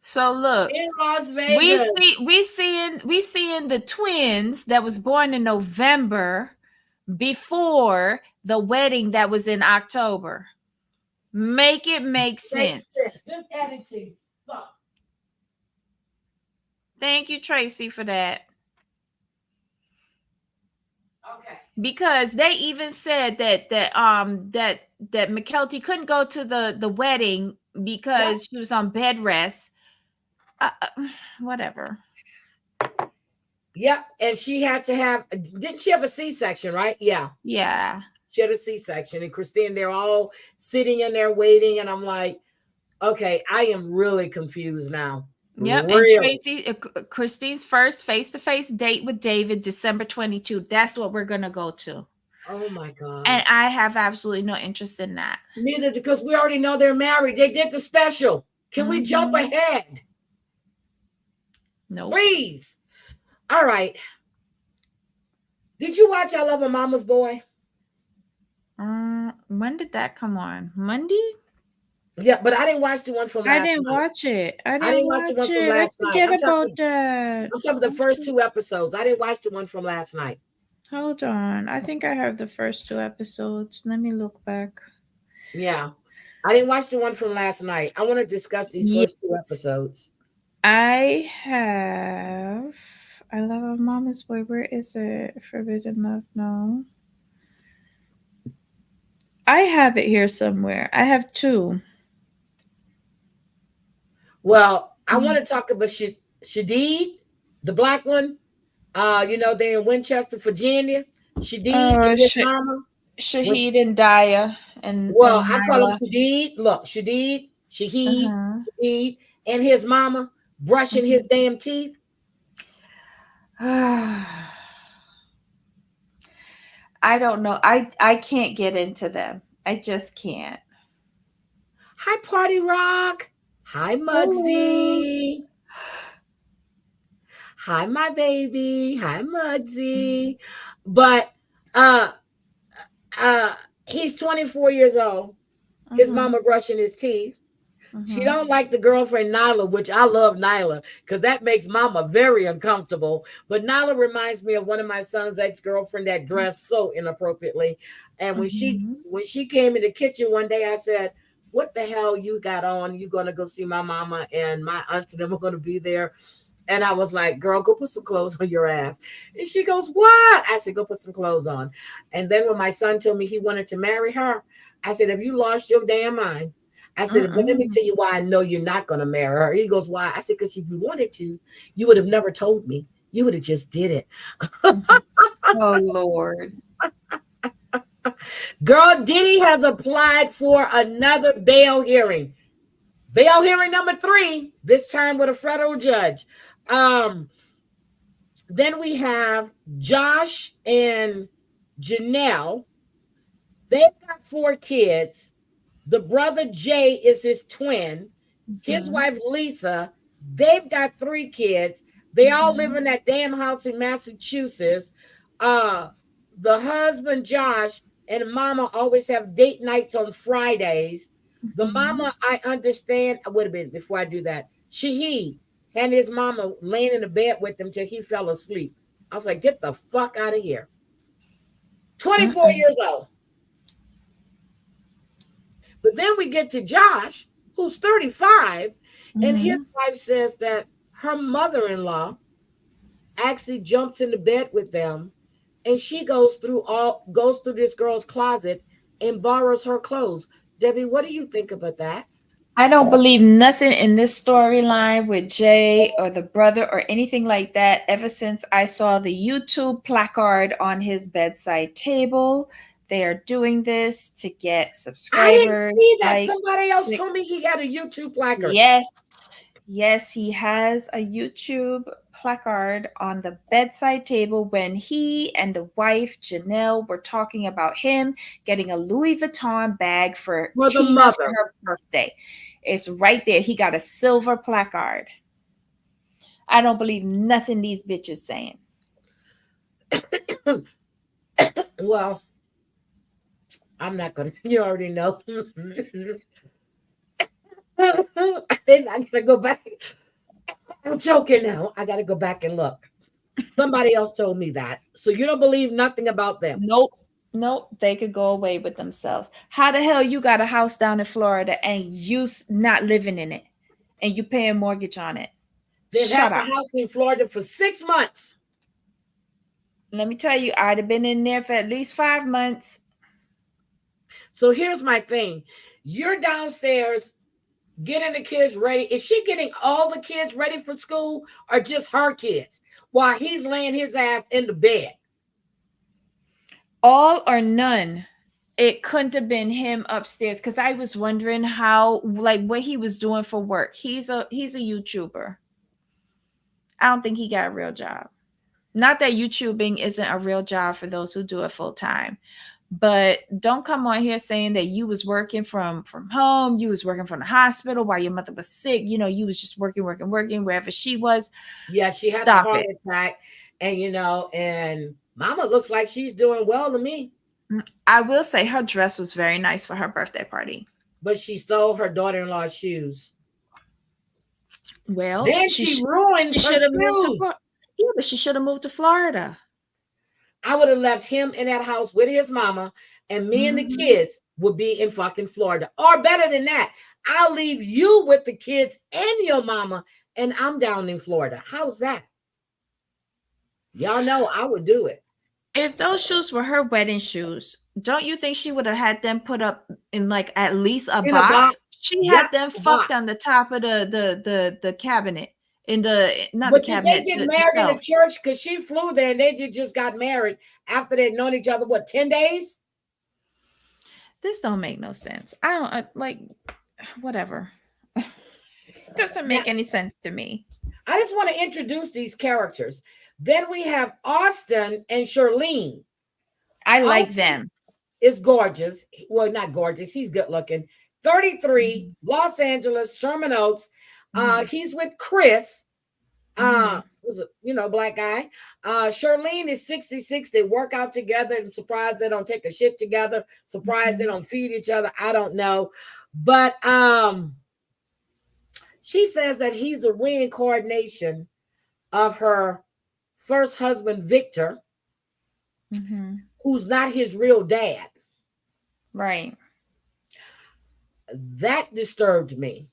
So look, in Las Vegas. we seeing the twins that was born in November before the wedding that was in October. Make it make sense. This editing sucks. Thank you, Tracy, for that. Okay. Because they even said that McKelty couldn't go to the wedding because she was on bed rest. Whatever. Yep, and she had to have. Didn't she have a C-section? Right? Yeah. Yeah. She had a C-section, and Christine, they're all sitting in there waiting, and I'm like, okay, I am really confused now. Yep, really. And Tracy, Christine's first face-to-face date with David, December 22. That's what we're gonna go to. Oh my God! And I have absolutely no interest in that. Neither, because we already know they're married. They did the special. Can we jump ahead? No, please. All right. Did you watch I Love a Mama's Boy? When did that come on? Monday? Yeah, but I didn't watch the one from last night. I didn't watch it. I didn't watch the one from last night. Forget about that. I'm talking about the first 2 episodes. I didn't watch the one from last night. Hold on. I think I have the first two episodes. Let me look back. Yeah. I didn't watch the one from last night. I want to discuss these Yes, first two episodes. I have. I love a mama's boy. Where is it? Forbidden Love? No. I have it here somewhere. I have two. Well, I Mm. want to talk about Shadid, the black one. They're in Winchester, Virginia. Shadid Oh, and his mama. When Shahid and Daya and Well, I call him Nyla. Shadid. Look, Shadid, Shahid, Uh-huh. Shadid, and his mama brushing his damn teeth. I don't know. I can't get into them. I just can't. Hi, Party Rock. Hi, Hello. Mudsy. Hi, my baby. Hi, Mudsy. But uh uh he's 24 years old. His Mm-hmm. mama brushing his teeth. She Mm-hmm. don't like the girlfriend Nyla, which I love Nyla because that makes mama very uncomfortable. But Nyla reminds me of one of my son's ex-girlfriend that dressed so inappropriately. And when she Mm-hmm. when she came in the kitchen one day, I said, "What the hell you got on? You gonna go see my mama and my aunts and them are gonna be there?" And I was like, "Girl, go put some clothes on your ass." And she goes, "What?" I said, "Go put some clothes on." And then when my son told me he wanted to marry her, I said, "Have you lost your damn mind?" I said, "But let me Mm-mm. tell you why I know you're not going to marry her." He goes, "Why?" I said, "Because if you wanted to, you would have never told me. You would have just did it." Mhm. Oh Lord. Girl, Diddy has applied for another bail hearing. Bail hearing number 3, this time with a federal judge. Um, then we have Josh and Janelle. They've got 4 kids. The brother Jay is his twin. His Mhm. wife Lisa, they've got 3 kids. They all live Mhm. in that damn house in Massachusetts. Uh, the husband Josh and mama always have date nights on Fridays. The Mhm. mama, I understand. Wait a minute before I do that. Shahid had his mama laying in the bed with him till he fell asleep. I was like, get the fuck out of here. 24 Mm-mm. years old. But then we get to Josh, who's 35, and his Mhm. wife says that her mother in law actually jumps in the bed with them, and she goes through this girl's closet and borrows her clothes. Debbie, what do you think about that? I don't believe nothing in this storyline with Jay or the brother or anything like that ever since I saw the YouTube placard on his bedside table. They are doing this to get I didn't subscribers, see that. like, Somebody else click. told me he got a YouTube placard. Yes, yes, he has a YouTube placard on the bedside table when he and the wife Janelle were talking about him getting a Louis Vuitton bag for For the Tina for mother. her birthday. It's right there. He got a silver placard. I don't believe nothing these bitches saying. Well, I'm not gonna. You already know. I gotta go back. I'm joking now. I gotta go back and look. Somebody else told me that. So you don't believe nothing about them. Nope. Nope, they could go away with themselves. How the hell you got a house down in Florida and not living in it and you paying mortgage on it? They've had Shut the up. house in Florida for 6 months. Let me tell you, I'd have been in there for at least 5 months. So here's my thing. You're downstairs getting the kids ready. Is she getting all the kids ready for school or just her kids while he's laying his ass in the bed? All or none. It couldn't have been him upstairs because I was wondering how, like, what he was doing for work. He's a YouTuber. I don't think he got a real job. Not that YouTubing isn't a real job for those who do it full time, but don't come on here saying that you was working from home, you was working from the hospital while your mother was sick. You was just working wherever she was. Yeah, she had the Stop heart it. attack. And mama looks like she's doing well to me. I will say her dress was very nice for her birthday party. But she stole her daughter-in-law's shoes. Well, Then she ruins she her should have moved to shoes. Florida. Yeah, but she should have moved to Florida. I would have left him in that house with his mama, and me and the kids would be in fucking Florida. Or better than that, I'll leave you with the kids and your mama, and I'm down in Florida. How's that? Y'all know I would do it. If those shoes were her wedding shoes, don't you think she would have had them put up in like at least a In a box? box. She Yep, had them a fucked box. on the top of the cabinet. In the not But the did they cabinet, get the married in a shelf. church? Because she flew there and they just got married after they'd known each other, what, 10 days? This don't make no sense. I don't like whatever. Doesn't Now, make any sense to me. I just want to introduce these characters. Then we have Austin and Charlene. I like Austin them. is gorgeous. Well, not gorgeous. He's good looking. 33, Los Angeles, Sherman Oaks. He's with Chris. Was a black guy. Charlene is 66. They work out together, and surprised they don't take a shit together. Surprised they don't feed each other. I don't know. But she says that he's a reincarnation of her first husband, Victor, who's not his real dad. Right. That disturbed me.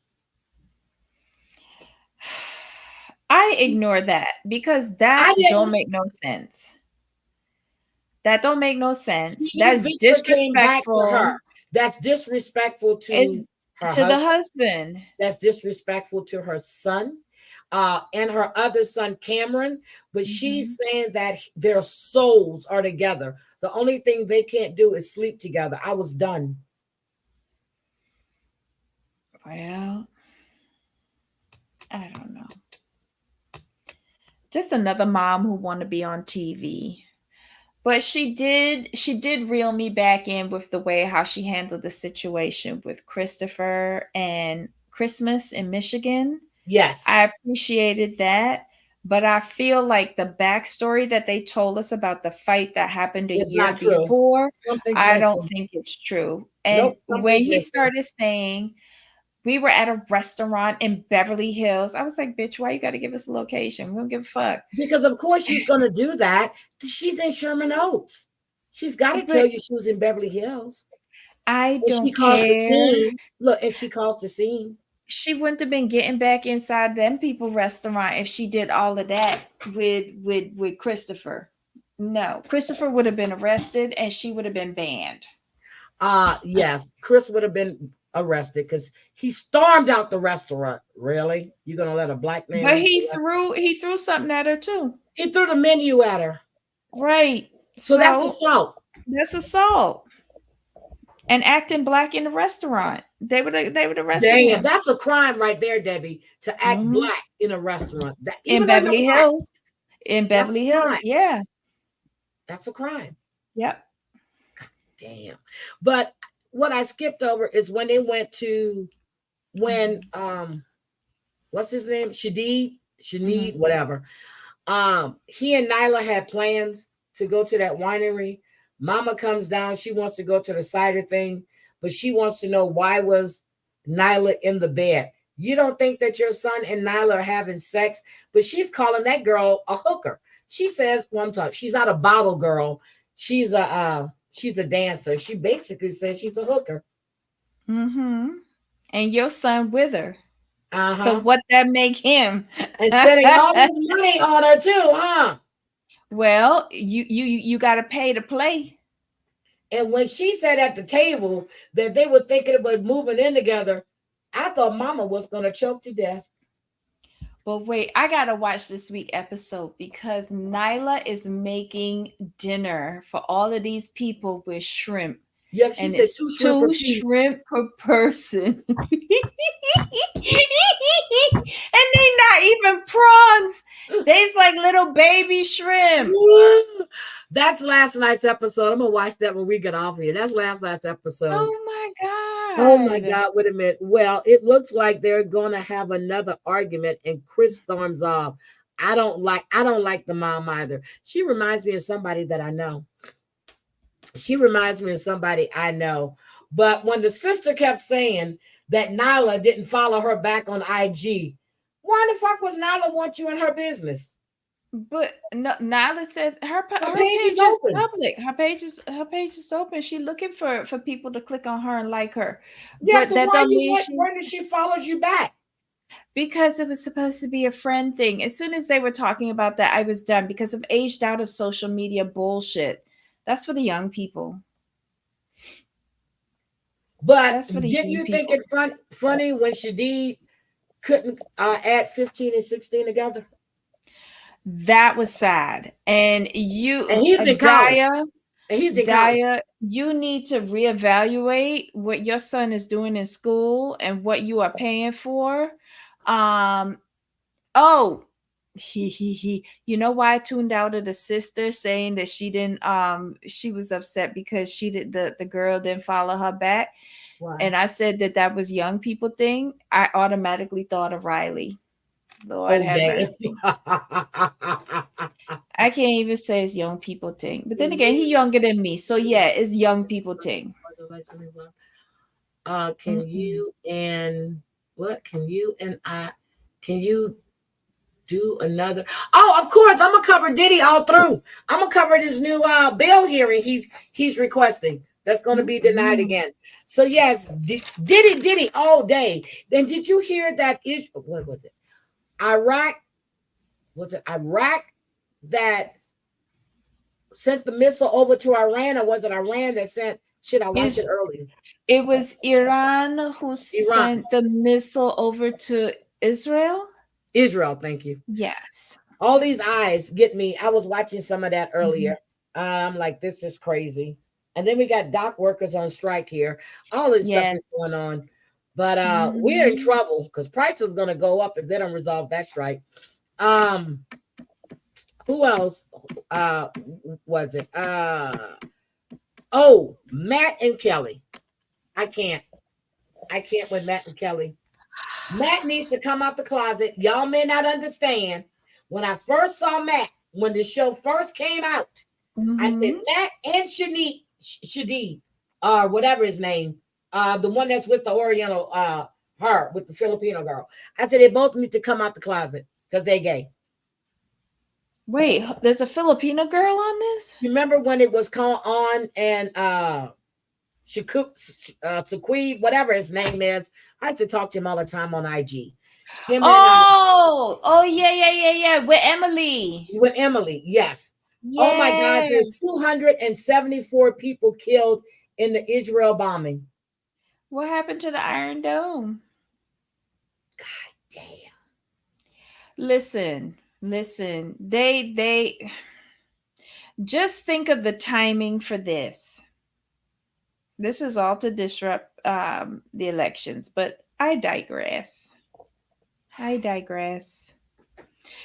I ignore that because that don't make no sense. That don't make no sense. That's disrespectful. That's disrespectful to her husband. The husband. That's disrespectful to her son and her other son, Cameron. But she's saying that their souls are together. The only thing they can't do is sleep together. I was done. Well, I don't know. Just another mom who want to be on TV. But she did reel me back in with the way how she handled the situation with Christopher and Christmas in Michigan. Yes. I appreciated that. But I feel like the backstory that they told us about the fight that happened a year before, I don't think it's true. And when he started saying, we were at a restaurant in Beverly Hills, I was like, bitch, why you got to give us a location? We don't give a fuck. Because of course she's going to do that. She's in Sherman Oaks. She's got to tell you she was in Beverly Hills. I don't care. Look, if she calls the scene. She wouldn't have been getting back inside them people restaurant if she did all of that with Christopher. No, Christopher would have been arrested and she would have been banned. Yes, Chris would have been arrested because he stormed out the restaurant. Really? You're gonna let a black man? But he threw something at her too. He threw the menu at her. Right. So that's assault. That's assault. And acting black in the restaurant. They would arrest him. That's a crime right there, Debbie, to act black in a restaurant. In Beverly Hills. In Beverly Hills, yeah. That's a crime. Yep. God damn. But what I skipped over is when they went to what's his name? Shaneed, whatever. He and Nyla had plans to go to that winery. Mama comes down. She wants to go to the cider thing, but she wants to know why was Nyla in the bed. You don't think that your son and Nyla are having sex, but she's calling that girl a hooker. She says, she's not a bottle girl. She's a dancer. She basically says she's a hooker. And your son with her. So what that make him? And spending all this money on her too, huh? Well, you got to pay to play. And when she said at the table that they were thinking about moving in together, I thought Mama was going to choke to death. But wait, I got to watch this week episode because Nyla is making dinner for all of these people with shrimp. Yep, she said two shrimp per person. And they not even prawns. They's like little baby shrimp. That's last night's episode. I'm going to watch that when we get off here. That's last night's episode. Oh my God. Oh my God. Wait a minute. Well, it looks like they're going to have another argument and Chris storms off. I don't like the mom either. She reminds me of somebody that I know. But when the sister kept saying that Nyla didn't follow her back on IG, why the fuck was Nyla want you in her business? But no, Nyla said Her her page is page is open. public. Her page is open. She looking for people to click on her and like her, Yeah, but so that why don't you mean she's wondering she follows you back? because it was supposed to be a friend thing. As soon as they were talking about that, I was done because of aged out of social media bullshit. That's for the young people. But That's for the didn't young you think people. it funny when Shadid couldn't add 15 and 16 together? That was sad. And And you, he's in college. Daya, And he's in college. Daya, you need to reevaluate what your son is doing in school and what you are paying for. Um, oh, he. You know why I tuned out of the sister saying that she didn't she was upset because she did the girl didn't follow her back. Why? And I said that that was young people thing. I automatically thought of Riley. Lord Oh, have dang. mercy. I can't even say it's young people thing. But then again, he younger than me. So yeah, it's young people thing. Can Mm-mm. you and what can you do another? Oh, of course, I'm gonna cover Diddy all through. I'm gonna cover this new bail hearing he's requesting. That's gonna be denied Mm-mm. again. So yes, Diddy all day. Then did you hear that is what was it? Iraq was it Iraq that sent the missile over to Iran, or was it Iran that sent shit? I watched it Is earlier. it was Iran who Iran, sent the missile over to Israel? Israel. Thank you. Yes. All these eyes get me. I was watching some of that Mhm. earlier. I'm like, this is crazy. And then we got dock workers on strike here. All this stuff is going Yes. on. But we're in Mhm. trouble because prices are gonna go up if they don't resolve that strike. Um, who else was it? Oh, Matt and Kelly. I can't. I can't with Matt and Kelly. Matt needs to come out the closet. Y'all may not understand. When I first saw Matt, when the show first came out, I said Mhm. Matt and Shadid, whatever his name, the one that's with the Oriental, her with the Filipino girl. I said they both need to come out the closet because they gay. Wait, there's a Filipino girl on this? Remember when it was called on and Shaquib, whatever his name is. I used to talk to him all the time on IG. Him and Oh, oh yeah, yeah, yeah, yeah. With Emily. with Emily, yes. Oh my God, there's Yes. 274 people killed in the Israel bombing. What happened to the Iron Dome? God damn. Listen, listen. They just think of the timing for this. This is all to disrupt the elections, but I digress. I digress.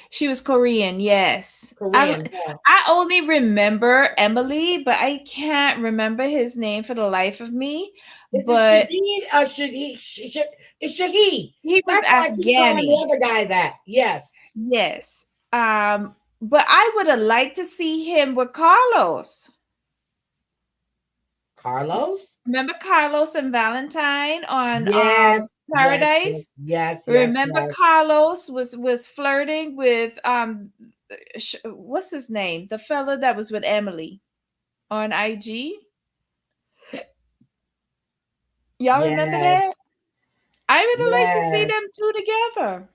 She was Korean, yes. Korean. Yeah. I only remember Emily, but I can't remember his name for the life of me. Is it But Shahid? Shahid? It's Shahid. he was That's why I keep calling the Afghani. other guy that. Yes. Yes. But I would have liked to see him with Carlos. Carlos? Remember Carlos and Valentine on Yes. Yes. Yes. Paradise? Yes. Yes. Remember Yes. Carlos was flirting with what's his name? The fella that was with Emily on IG. Y'all remember Yes. that? I would have liked to see them Yes. two together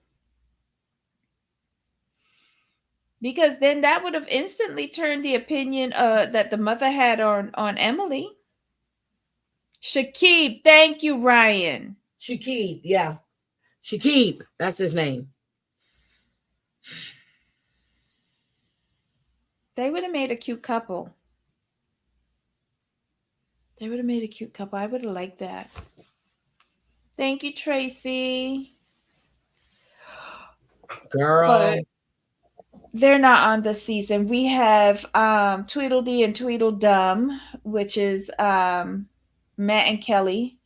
because then that would have instantly turned the opinion that the mother had on Emily. Shakib, thank you, Ryan. Shakib. Yeah. Shakib. That's his name. They would have made a cute couple. They would have made a cute couple. I would have liked that. Thank you, Tracy. But Girl. they're not on this season. We have Tweedledee and Tweedledum, which is Matt and Kelly.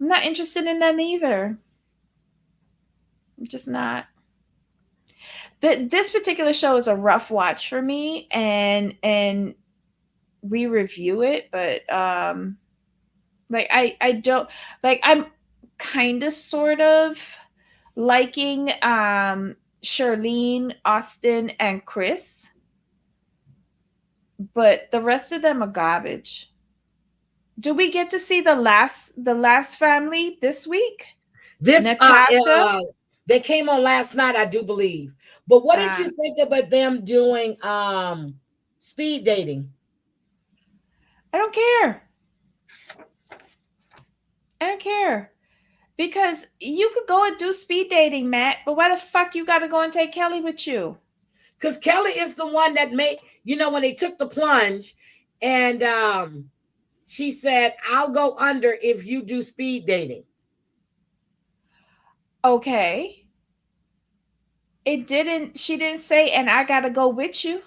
I'm not interested in them either. I'm just not. This particular show is a rough watch for me, and we review it, but like I don't like I'm kind of sort of liking Charlene, Austin, and Chris. But the rest of them are garbage. Do we get to see the last family this week? This Natasha? they came on last night, I do believe. But what did Ah. you think about them doing speed dating? I don't care. I don't care. Because you could go and do speed dating, Matt, but why the fuck you gotta go and take Kelly with you? Because Kelly is the one that made, when they took the plunge, and she said, I'll go under if you do speed dating. Okay. She didn't say, and I gotta go with you.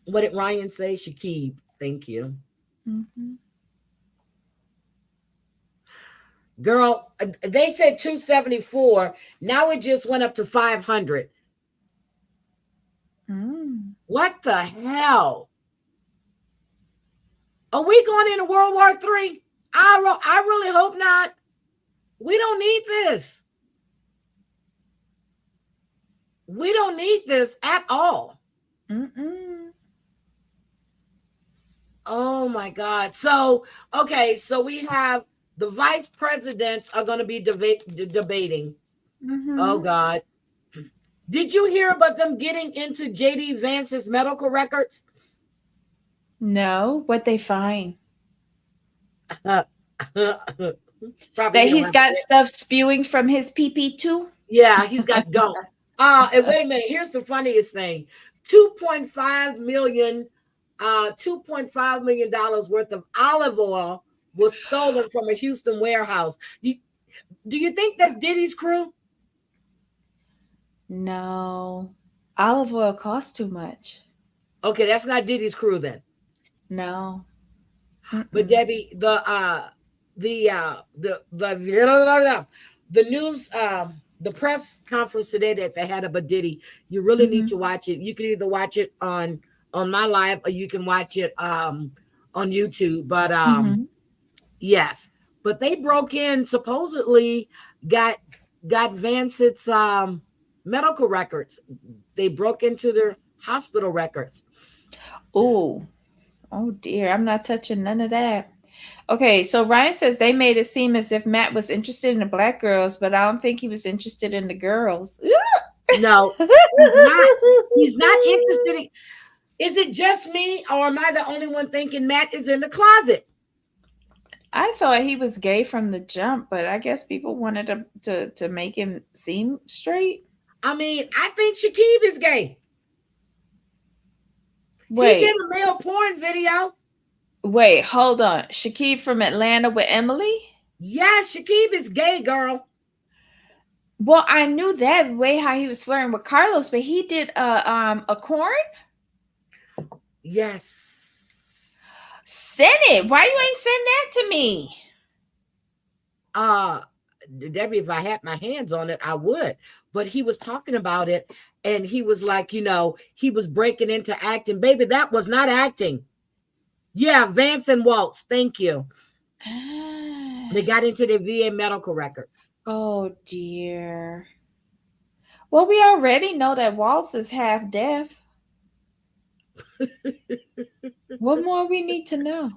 What did Ryan say? Shakib. Thank you. Mm-hmm. Girl, they said 274. Now it just went up to 500. What the hell? Are we going into World War III? I really hope not. We don't need this. We don't need this at all. Mm-mm. Oh my God. So, okay, so we have the vice presidents are going to be debating. Mm-hmm. Oh God. Did you hear about them getting into JD Vance's medical records? No, what they find? Probably That he's got stuff spewing from his pee too? Yeah, he's got gunk. And wait a minute. Here's the funniest thing: $2.5 million worth of olive oil was stolen from a Houston warehouse. Do you think that's Diddy's crew? No. Olive oil costs too much. Okay, that's not Diddy's crew then. No. Mm-mm. But Debbie, the news, the press conference today that they had about Diddy, you really need to watch it. You can either watch it on my live or you can watch it on YouTube. But yes, but they broke in, supposedly got Vance's medical records. They broke into their hospital records. Oh dear, I'm not touching none of that. Okay, so Ryan says they made it seem as if Matt was interested in the black girls, but I don't think he was interested in the girls. No, he's not. He's not interested in. Is it just me, or am I the only one thinking Matt is in the closet? I thought he was gay from the jump, but I guess people wanted to make him seem straight. I mean, I think Shakib is gay. Wait. He did a male porn video. Wait, hold on. Shakib from Atlanta with Emily? Yes, Shakib is gay, girl. Well, I knew that way how he was flirting with Carlos, but he did a corn? Yes. Send it. Why you ain't send that to me? Debbie, if I had my hands on it, I would. But he was talking about it, and he was like, he was breaking into acting. Baby, that was not acting. Yeah, Vance and Waltz. Thank you. They got into their VA medical records. Oh, dear. Well, we already know that Waltz is half deaf. What more we need to know?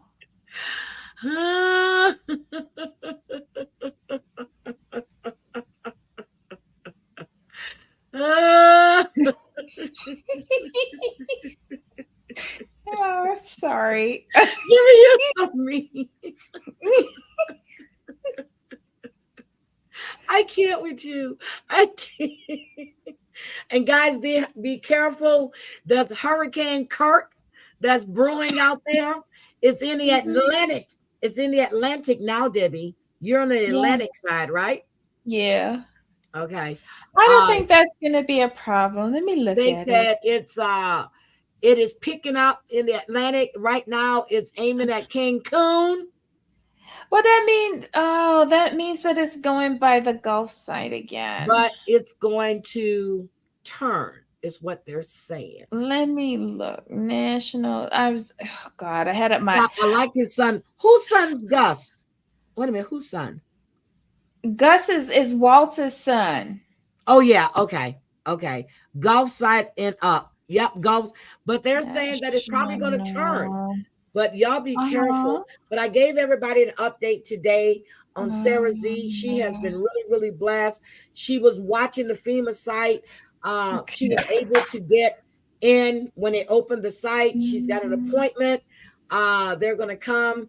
Oh, sorry. You're so mean. I can't with you. I can't. And guys, be careful. There's Hurricane Kirk that's brewing out there. It's in the Atlantic. It's in the Atlantic now, Debbie. You're on the Atlantic side, right? Yeah. Okay. I don't think that's gonna be a problem. Let me look at it. They said it is picking up in the Atlantic right now. It's aiming at Cancun. Well, that means that it's going by the Gulf side again. But it's going to turn, is what they're saying. Let me look. I had it my. I like his son. Whose son's Gus? Wait a minute, whose son? Gus is Waltz's son. Oh yeah, okay. Gulf side and up. Yep, Gulf. But they're saying that it's probably going to turn. No. But y'all be Uh-huh. careful. But I gave everybody an update today on Sarah Z. She has been really, really blessed. She was watching the FEMA site. She was able to get in when they opened the site. She's got an appointment. They're going to come.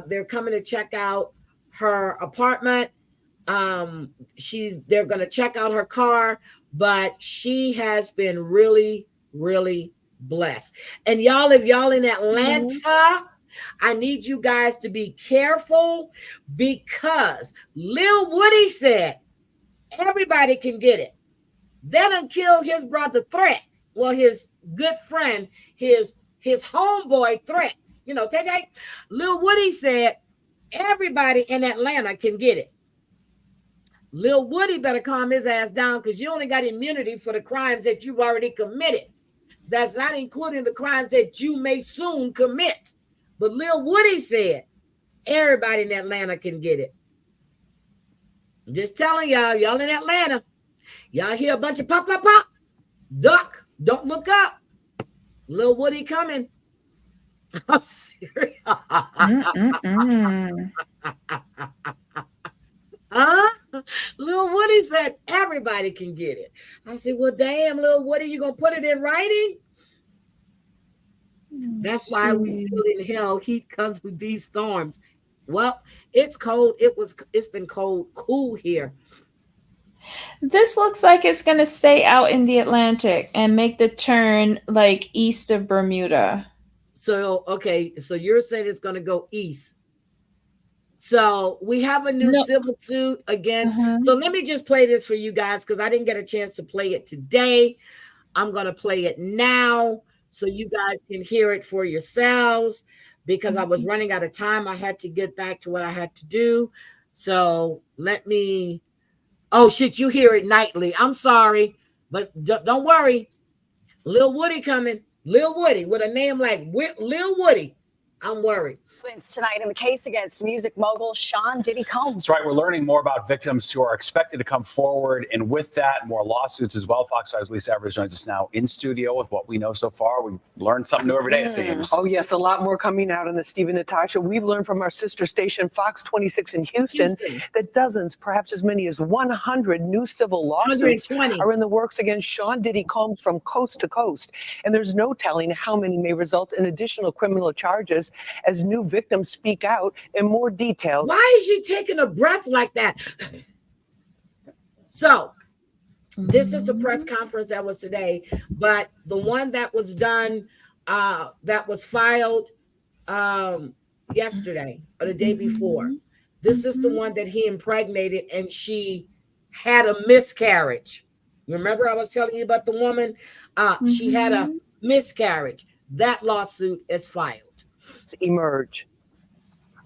They're coming to check out her apartment. They're going to check out her car, but she has been really, really blessed. And y'all, if y'all in Atlanta, I need you guys to be careful because Lil Woody said everybody can get it. They done killed his brother Threat. Well, his good friend, his homeboy Threat. You know, Lil Woody said everybody in Atlanta can get it. Lil Woody better calm his ass down because you only got immunity for the crimes that you've already committed. That's not including the crimes that you may soon commit. But Lil Woody said everybody in Atlanta can get it. I'm just telling y'all in Atlanta, y'all hear a bunch of pop, pop, pop, duck, don't look up. Lil Woody coming. I'm serious. Lil Woody said everybody can get it. I said, well, damn, Lil Woody, you gonna put it in writing? That's why we still in hell heat because of these storms. Well, it's cold. It's been cool here. This looks like it's going to stay out in the Atlantic and make the turn like east of Bermuda. So, okay, so you're saying it's going to go east. So we have a new civil suit against. So let me just play this for you guys because I didn't get a chance to play it today. I'm going to play it now so you guys can hear it for yourselves because I was running out of time. I had to get back to what I had to do. So let me. Oh, shit, you hear it nightly. I'm sorry, but don't worry. Lil Woody coming. Lil Woody with a name like Lil Woody. I'm worried. Tonight in the case against music mogul Sean Diddy Combs. That's right. We're learning more about victims who are expected to come forward. And with that, more lawsuits as well. Fox 5's Lisa Evers joins us now in studio with what we know so far. We learn something new every day, it seems. Oh, yes. A lot more coming out on the Steve and Natasha. We've learned from our sister station, Fox 26 in Houston, that dozens, perhaps as many as 100 new civil lawsuits are in the works against Sean Diddy Combs from coast to coast. And there's no telling how many may result in additional criminal charges as new victims speak out in more details. Why is she taking a breath like that? So this is the press conference that was today, but the one that was done, that was filed yesterday or the day before, this is the one that he impregnated and she had a miscarriage. Remember I was telling you about the woman? She had a miscarriage. That lawsuit is filed. Emerge.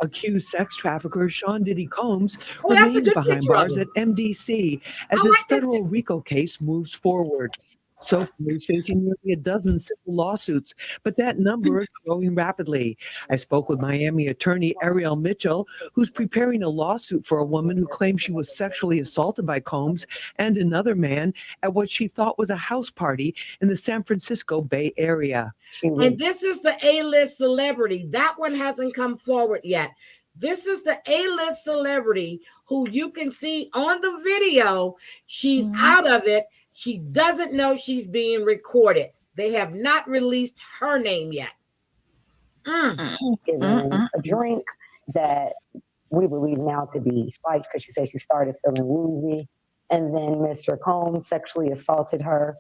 Accused sex trafficker Sean Diddy Combs remains behind bars at MDC as his federal RICO case moves forward. So far, he's facing nearly a dozen civil lawsuits, but that number is growing rapidly. I spoke with Miami attorney Ariel Mitchell, who's preparing a lawsuit for a woman who claimed she was sexually assaulted by Combs and another man at what she thought was a house party in the San Francisco Bay Area. And this is the A-list celebrity. That one hasn't come forward yet. This is the A-list celebrity who you can see on the video. She's out of it. She doesn't know she's being recorded. They have not released her name yet. Given a drink that we believe now to be spiked because she said she started feeling woozy. And then Mr. Combs sexually assaulted her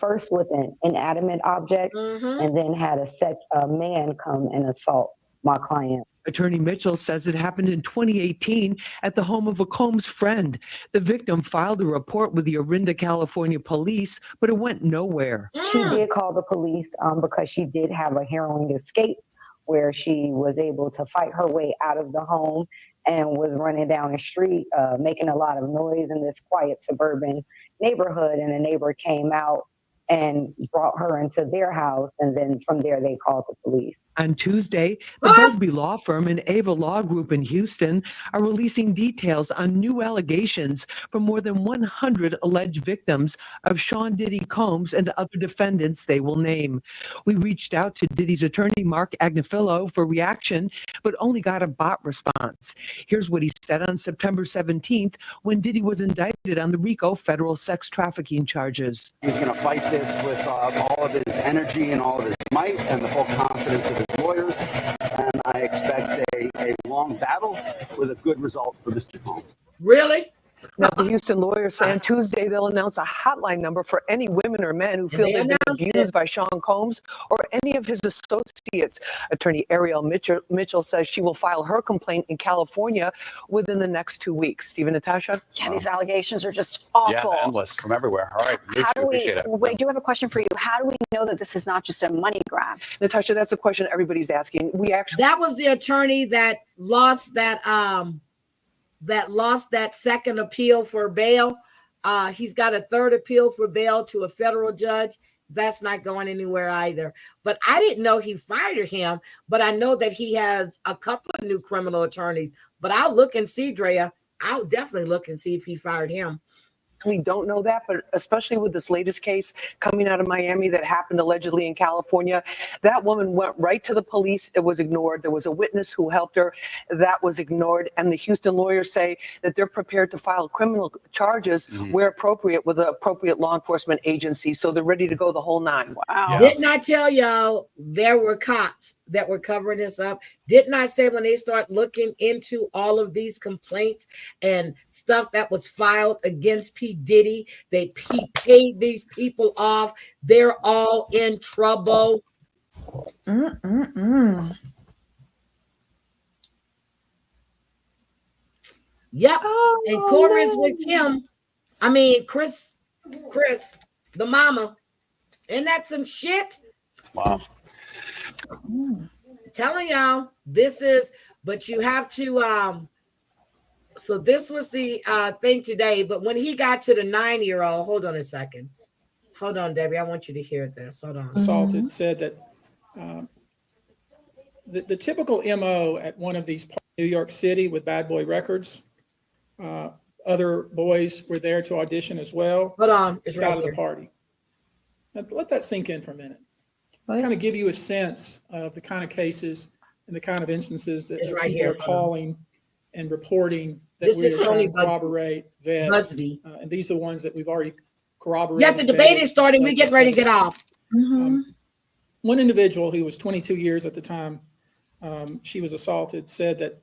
first with an inanimate object and then had a man come and assault my client. Attorney Mitchell says it happened in 2018 at the home of a Combs friend. The victim filed a report with the Orinda, California police, but it went nowhere. She did call the police because she did have a harrowing escape where she was able to fight her way out of the home and was running down the street, making a lot of noise in this quiet suburban neighborhood. And a neighbor came out and brought her into their house. And then from there, they called the police. On Tuesday, the Busby Law Firm and Ava Law Group in Houston are releasing details on new allegations from more than 100 alleged victims of Sean Diddy Combs and other defendants they will name. We reached out to Diddy's attorney, Mark Agnifilo, for reaction, but only got a bot response. Here's what he said on September 17th when Diddy was indicted on the RICO federal sex trafficking charges. He's going to fight this with all of his energy and all of his might and the full confidence of his lawyers, and I expect a long battle with a good result for Mr. Combs. Really? Now, the Houston lawyers say on Tuesday they'll announce a hotline number for any women or men who feel they've been abused by Sean Combs or any of his associates. Attorney Ariel Mitchell says she will file her complaint in California within the next 2 weeks. Stephen, Natasha? Yeah, these allegations are just awful. Yeah, endless from everywhere. All right, Lisa, How do we, appreciate it. I do have a question for you. How do we know that this is not just a money grab? Natasha, that's a question everybody's asking. That was the attorney that lost that second appeal for bail. He's got a third appeal for bail to a federal judge. That's not going anywhere either. But I didn't know he fired him, but I know that he has a couple of new criminal attorneys. But I'll look and see, Drea. I'll definitely look and see if he fired him. We don't know that, but especially with this latest case coming out of Miami that happened allegedly in California, that woman went right to the police. It was ignored. There was a witness who helped her. That was ignored. And the Houston lawyers say that they're prepared to file criminal charges where appropriate with the appropriate law enforcement agency. So they're ready to go the whole nine. Wow. Yeah. Didn't I tell y'all there were cops that were covering this up? Didn't I say when they start looking into all of these complaints and stuff that was filed against P. Diddy, he paid these people off. They're all in trouble. Yep. Oh, and Corey is with Kim. I mean, Chris, the mama. Isn't that some shit? Wow. Telling y'all, this is, but you have to, so this was the thing today, but when he got to the 9-year-old, hold on a second. Hold on, Debbie, I want you to hear this. Hold on. Assaulted said that the typical MO at one of these New York City with bad boy records, other boys were there to audition as well. Hold on, it's It's right out of here. the party. Now, let that sink in for a minute. What? Kind of give you a sense of the kind of cases and the kind of instances that It's right people here. are calling and reporting that This we is are Tony trying to corroborate, vet, Busby. and these are the ones that we've already corroborated. Yeah, the debate is starting. We get ready to get off. One individual who was 22 years at the time she was assaulted said that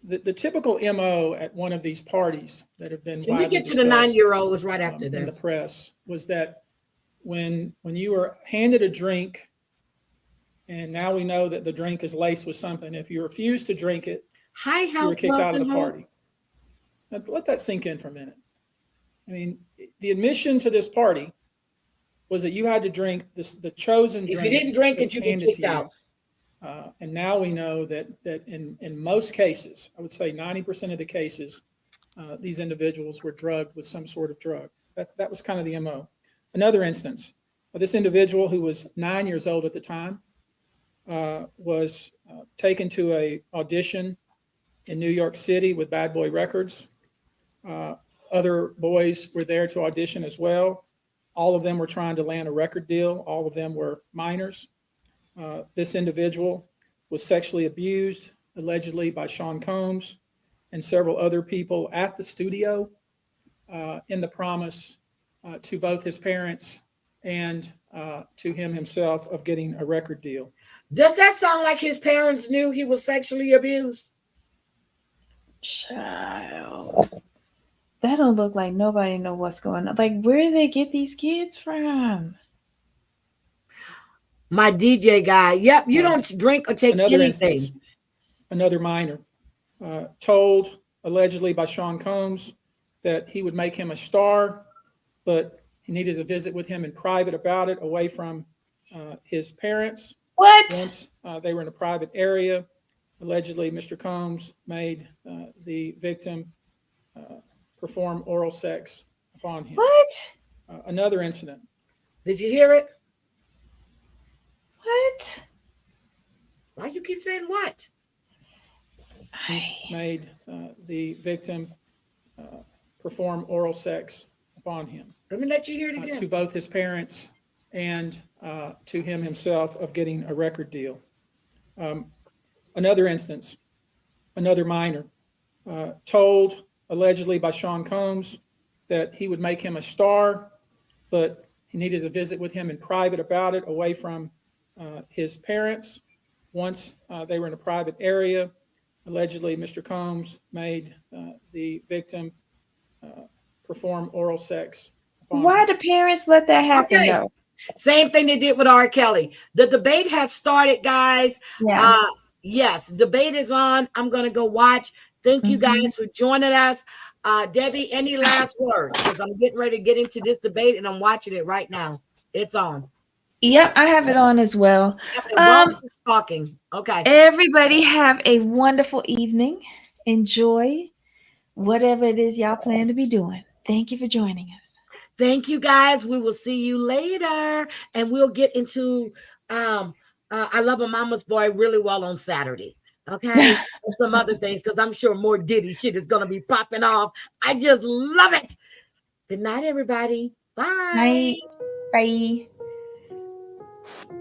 the typical MO at one of these parties that have been When we widely get to the discussed, 9-year-old, was right after in the this. press was that when you were handed a drink, and now we know that the drink is laced with something, if you refuse to drink it, Hi, you were health, kicked wealth, out of and the hope. party. Now, let that sink in for a minute. I mean, the admission to this party was that you had to drink the chosen If drink. you didn't drink that it, was you get handed kicked to you. out. And now we know that in most cases, I would say 90% of the cases, these individuals were drugged with some sort of drug. That was kind of the MO. Another instance, this individual who was 9 years old at the time was taken to a audition in New York City with Bad Boy Records. Other boys were there to audition as well. All of them were trying to land a record deal. All of them were minors. This individual was sexually abused, allegedly by Sean Combs and several other people at the studio in the promise to both his parents and to him himself of getting a record deal. Does that sound like his parents knew he was sexually abused? Child. That don't look like nobody know what's going on. Like, where do they get these kids from? My DJ guy. Yep, you don't drink or take Another anything. instance, another minor told allegedly by Sean Combs that he would make him a star, but he needed to visit with him in private about it, away from his parents. What? Once they were in a private area, allegedly Mr. Combs made the victim perform oral sex upon him. What? Another incident. Did you hear it? What? Why you keep saying what? He's made the victim perform oral sex upon him. Let me let you hear it again. To both his parents and to him himself of getting a record deal. Another instance, another minor, told allegedly by Sean Combs that he would make him a star, but he needed to visit with him in private about it, away from his parents. Once they were in a private area, allegedly Mr. Combs made the victim perform oral sex. Why do parents let that happen though? Same thing they did with R. Kelly. The debate has started, guys. Yeah. Yes, debate is on. I'm going to go watch. Thank you guys for joining us. Debbie, any last words? Because I'm getting ready to get into this debate and I'm watching it right now. It's on. Yep, I have it on as well. Talking. Okay. Everybody have a wonderful evening. Enjoy whatever it is y'all plan to be doing. Thank you for joining us. Thank you guys. We will see you later. And we'll get into I Love a Mama's Boy really well on Saturday. Okay. And some other things, because I'm sure more Diddy shit is gonna be popping off. I just love it. Good night, everybody. Bye. Bye. Bye.